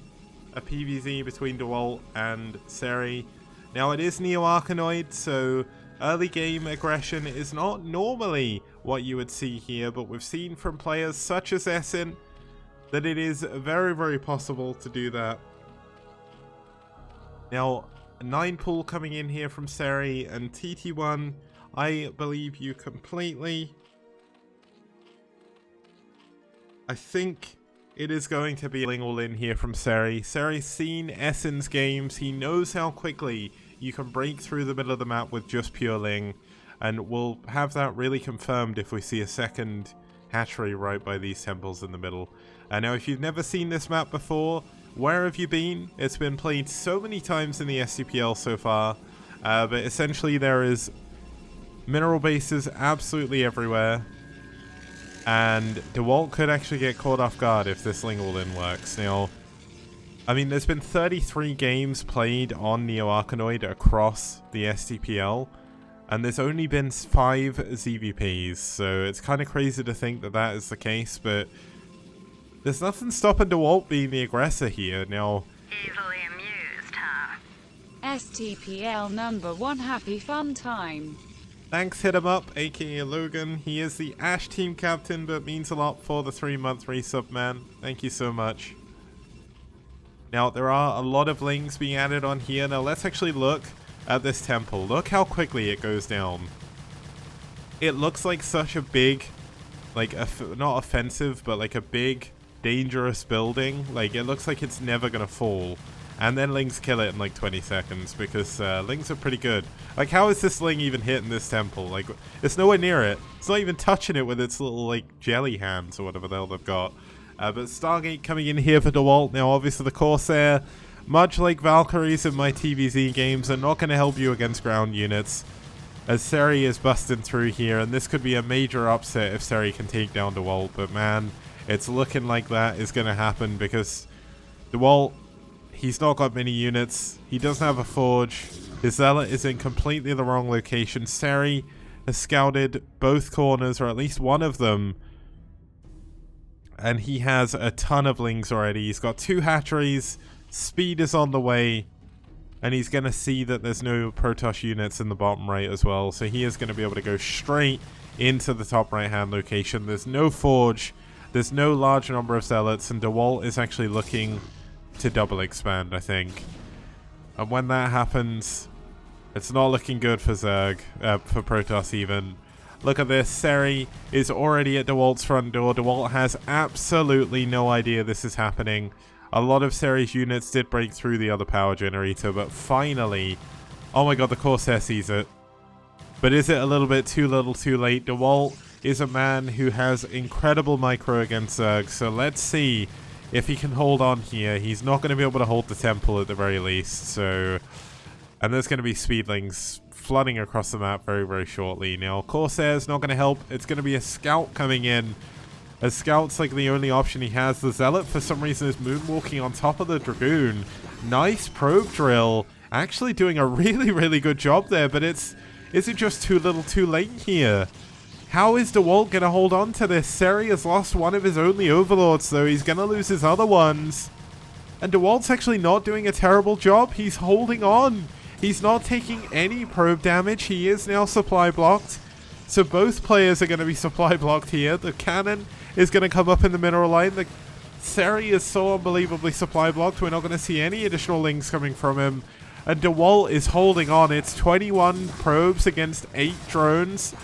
a PvZ between DeWalt and Seri. Now it is Neo-Arkanoid, so early game aggression is not normally what you would see here, but we've seen from players such as Essen that it is very, very possible to do that. Now, 9 pool coming in here from Seri, and TT1, I believe you completely. I think it is going to be all in here from Seri. Seri's seen Essen's games. He knows how quickly you can break through the middle of the map with just pure Ling, and we'll have that really confirmed if we see a second hatchery right by these temples in the middle. Now, if you've never seen this map before, where have you been? It's been played so many times in the STPL so far, but essentially there is mineral bases absolutely everywhere. And DeWalt could actually get caught off guard if this Ling all-in works. Now, I mean, there's been 33 games played on Neo-Arkanoid across the STPL, and there's only been 5 ZVPs, so it's kind of crazy to think that that is the case, but there's nothing stopping DeWalt being the aggressor here. Now, Easily amused, huh? STPL number 1 happy fun time. thanks, Hit 'em Up, aka Logan. He is the Ash team captain, but means a lot for the 3-month resub, man. Thank you so much. Now, there are a lot of Lings being added on here. Now, let's actually look at this temple. Look how quickly it goes down. It looks like such a big, like, not offensive, but like a big, dangerous building. Like, it looks like it's never gonna fall. And then Lings kill it in like 20 seconds because Lings are pretty good. Like, how is this Ling even hitting this temple? Like, it's nowhere near it. It's not even touching it with its little, like, jelly hands or whatever the hell they've got. But Stargate coming in here for DeWalt. Now, obviously, the Corsair, much like Valkyries in my TVZ games, are not going to help you against ground units, as Seri is busting through here, and this could be a major upset if Seri can take down DeWalt. But, man, it's looking like that is going to happen because DeWalt, he's not got many units. He doesn't have a forge. His zealot is in completely the wrong location. Seri has scouted both corners, or at least one of them. And he has a ton of Lings already. He's got 2 hatcheries. Speed is on the way. And he's going to see that there's no Protoss units in the bottom right as well. So he is going to be able to go straight into the top right-hand location. There's no forge. There's no large number of zealots. And DeWalt is actually looking to double expand, I think. And when that happens, it's not looking good for Zerg, for Protoss even. Look at this, Seri is already at DeWalt's front door. DeWalt has absolutely no idea this is happening. A lot of Seri's units did break through the other power generator, but finally, oh my god, the Corsair sees it. But is it a little bit too little too late? DeWalt is a man who has incredible micro against Zerg, so let's see if he can hold on here. He's not going to be able to hold the temple at the very least, so... And there's going to be speedlings flooding across the map very, very shortly. Now, Corsair's not going to help. It's going to be a scout coming in. A scout's like the only option he has. The Zealot, for some reason, is moonwalking on top of the Dragoon. Nice probe drill. Actually doing a really, really good job there, but is it just too little too late here? How is DeWalt going to hold on to this? Seri has lost one of his only overlords, though. He's going to lose his other ones. And DeWalt's actually not doing a terrible job. He's holding on. He's not taking any probe damage. He is now supply blocked. So both players are going to be supply blocked here. The cannon is going to come up in the mineral line. The Seri is so unbelievably supply blocked. We're not going to see any additional Lings coming from him. And DeWalt is holding on. It's 21 probes against 8 drones.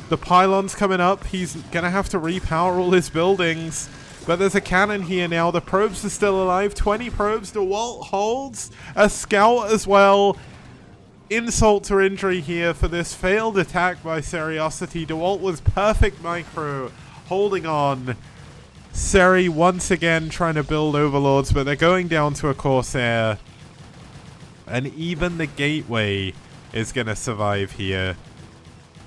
The pylon's coming up. He's going to have to repower all his buildings. But there's a cannon here now. The probes are still alive. 20 probes. DeWalt holds a scout as well. Insult to injury here for this failed attack by Seriosity. DeWalt was perfect micro, holding on. Seri once again trying to build overlords, but they're going down to a Corsair. And even the gateway is going to survive here.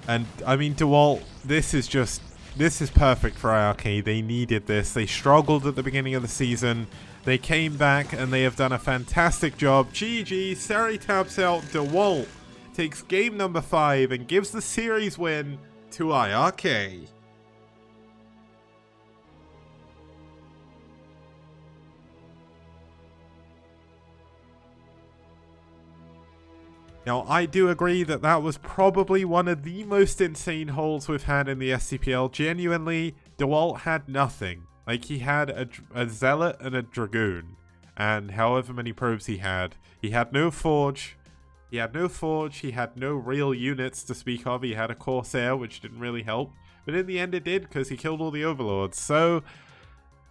And, I mean, DeWalt, this is perfect for iRk. They needed this. They struggled at the beginning of the season. They came back, and they have done a fantastic job. GG, Seri taps out. DeWalt takes game number 5 and gives the series win to iRk. Now, I do agree that that was probably one of the most insane holds we've had in the STPL. Genuinely, DeWalt had nothing. Like, he had a Zealot and a Dragoon. And however many probes he had no Forge. He had no real units to speak of. He had a Corsair, which didn't really help. But in the end, it did, because he killed all the Overlords. So,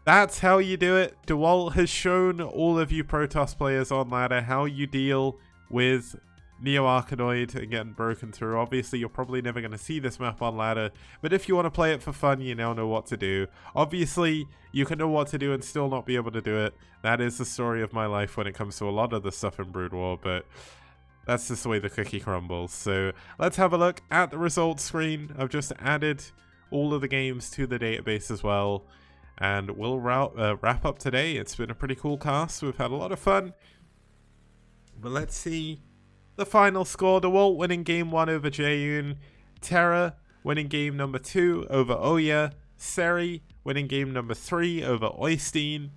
that's how you do it. DeWalt has shown all of you Protoss players on ladder how you deal with Neo Arkanoid and getting broken through. Obviously, you're probably never going to see this map on ladder, but if you want to play it for fun, you now know what to do. Obviously, you can know what to do and still not be able to do it. That is the story of my life when it comes to a lot of the stuff in Brood War, but that's just the way the cookie crumbles. So let's have a look at the results screen. I've just added all of the games to the database as well, and we'll wrap up today. It's been a pretty cool cast. We've had a lot of fun, but let's see the final score. DeWalt winning game 1 over Jaeyoon. Terra winning game number 2 over Oya. Seri winning game number 3 over Oystein.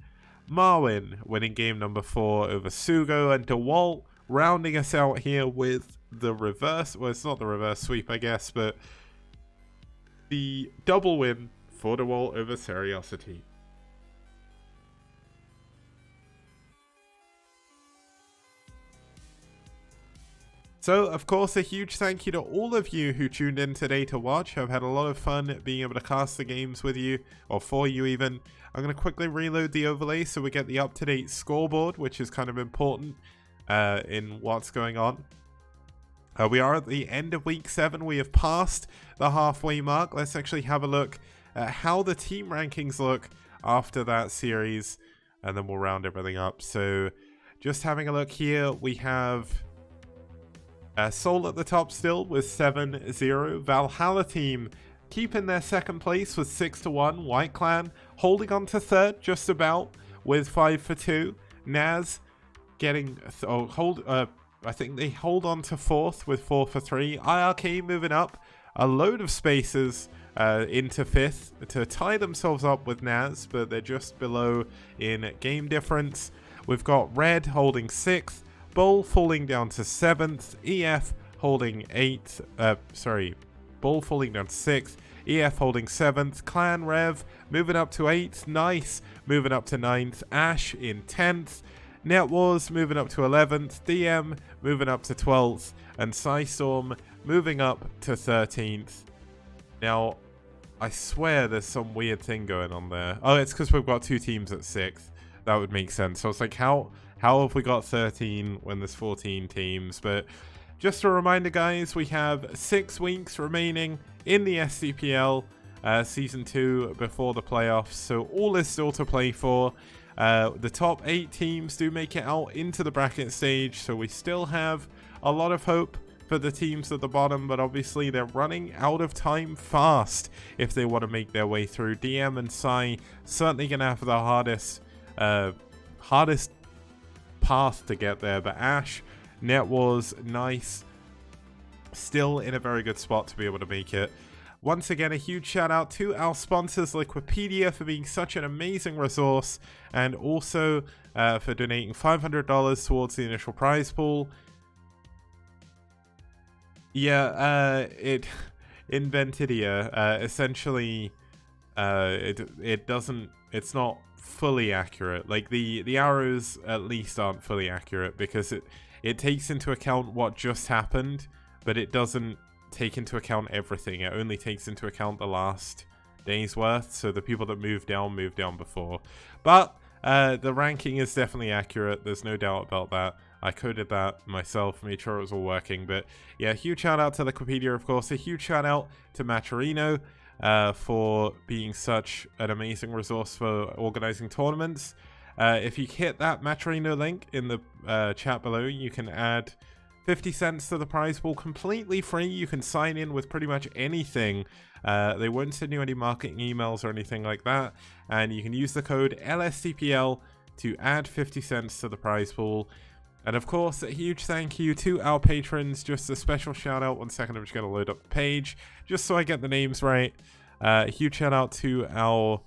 Marwin winning game number 4 over Sugo. And DeWalt rounding us out here with the reverse. Well, it's not the reverse sweep, I guess, but the double win for DeWalt over Seriosity. So, of course, a huge thank you to all of you who tuned in today to watch. I've had a lot of fun being able to cast the games with you, or for you even. I'm going to quickly reload the overlay so we get the up-to-date scoreboard, which is kind of important in what's going on. We are at the end of week 7. We have passed the halfway mark. Let's actually have a look at how the team rankings look after that series, and then we'll round everything up. So, just having a look here, we have Soul at the top still with 7-0. Valhalla team keeping their second place with 6-1. White Clan holding on to third just about with 5-2. NaS getting I think they hold on to fourth with 4-3. iRk moving up a load of spaces into fifth to tie themselves up with NaS, but they're just below in game difference. We've got Red holding 6th. Bull falling down to 7th, EF holding 8th, Bull falling down to 6th, EF holding 7th, Clan Rev moving up to 8th, Nice moving up to 9th, Ash in 10th, Net Wars moving up to 11th, DM moving up to 12th, and Psystorm moving up to 13th. Now, I swear there's some weird thing going on there. Oh, it's because we've got 2 teams at 6th. That would make sense. So it's like, how have we got 13 when there's 14 teams? But just a reminder, guys, we have 6 weeks remaining in the STPL Season 2 before the playoffs. So all is still to play for. The top 8 teams do make it out into the bracket stage. So we still have a lot of hope for the teams at the bottom. But obviously they're running out of time fast if they want to make their way through. DM and Psy certainly going to have the hardest path to get there, but Ash, Net Wars, Nice, still in a very good spot to be able to make it. Once again, a huge shout out to our sponsors, Liquipedia, for being such an amazing resource, and also for donating $500 towards the initial prize pool. Yeah, Inventidia, essentially, it's not fully accurate. Like the arrows at least aren't fully accurate because it takes into account what just happened, but it doesn't take into account everything. It only takes into account the last days worth. So the people that moved down before. But the ranking is definitely accurate. There's no doubt about that. I coded that myself, made sure it was all working. But yeah, huge shout out to Liquipedia, of course. A huge shout out to Matcherino for being such an amazing resource for organizing tournaments. If you hit that Matcherino link in the chat below, you can add 50 cents to the prize pool completely free. You can sign in with pretty much anything. They won't send you any marketing emails or anything like that. And you can use the code LSTPL to add 50 cents to the prize pool. And of course, a huge thank you to our patrons. Just a special shout out. 1 second, I'm just going to load up the page just so I get the names right. A huge shout out to our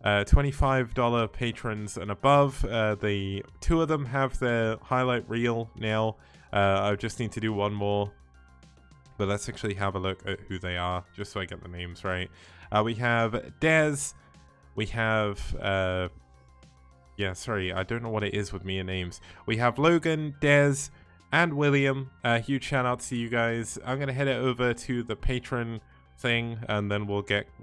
$25 patrons and above. The 2 of them have their highlight reel now. I just need to do one more. But let's actually have a look at who they are, just so I get the names right. We have Dez. We have... yeah, sorry, I don't know what it is with me and names. We have Logan, Dez, and William. Huge shout out to you guys. I'm going to head it over to the patron thing, and then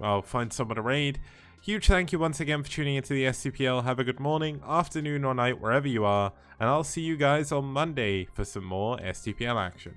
I'll find someone to raid. Huge thank you once again for tuning into the STPL. Have a good morning, afternoon, or night, wherever you are. And I'll see you guys on Monday for some more STPL action.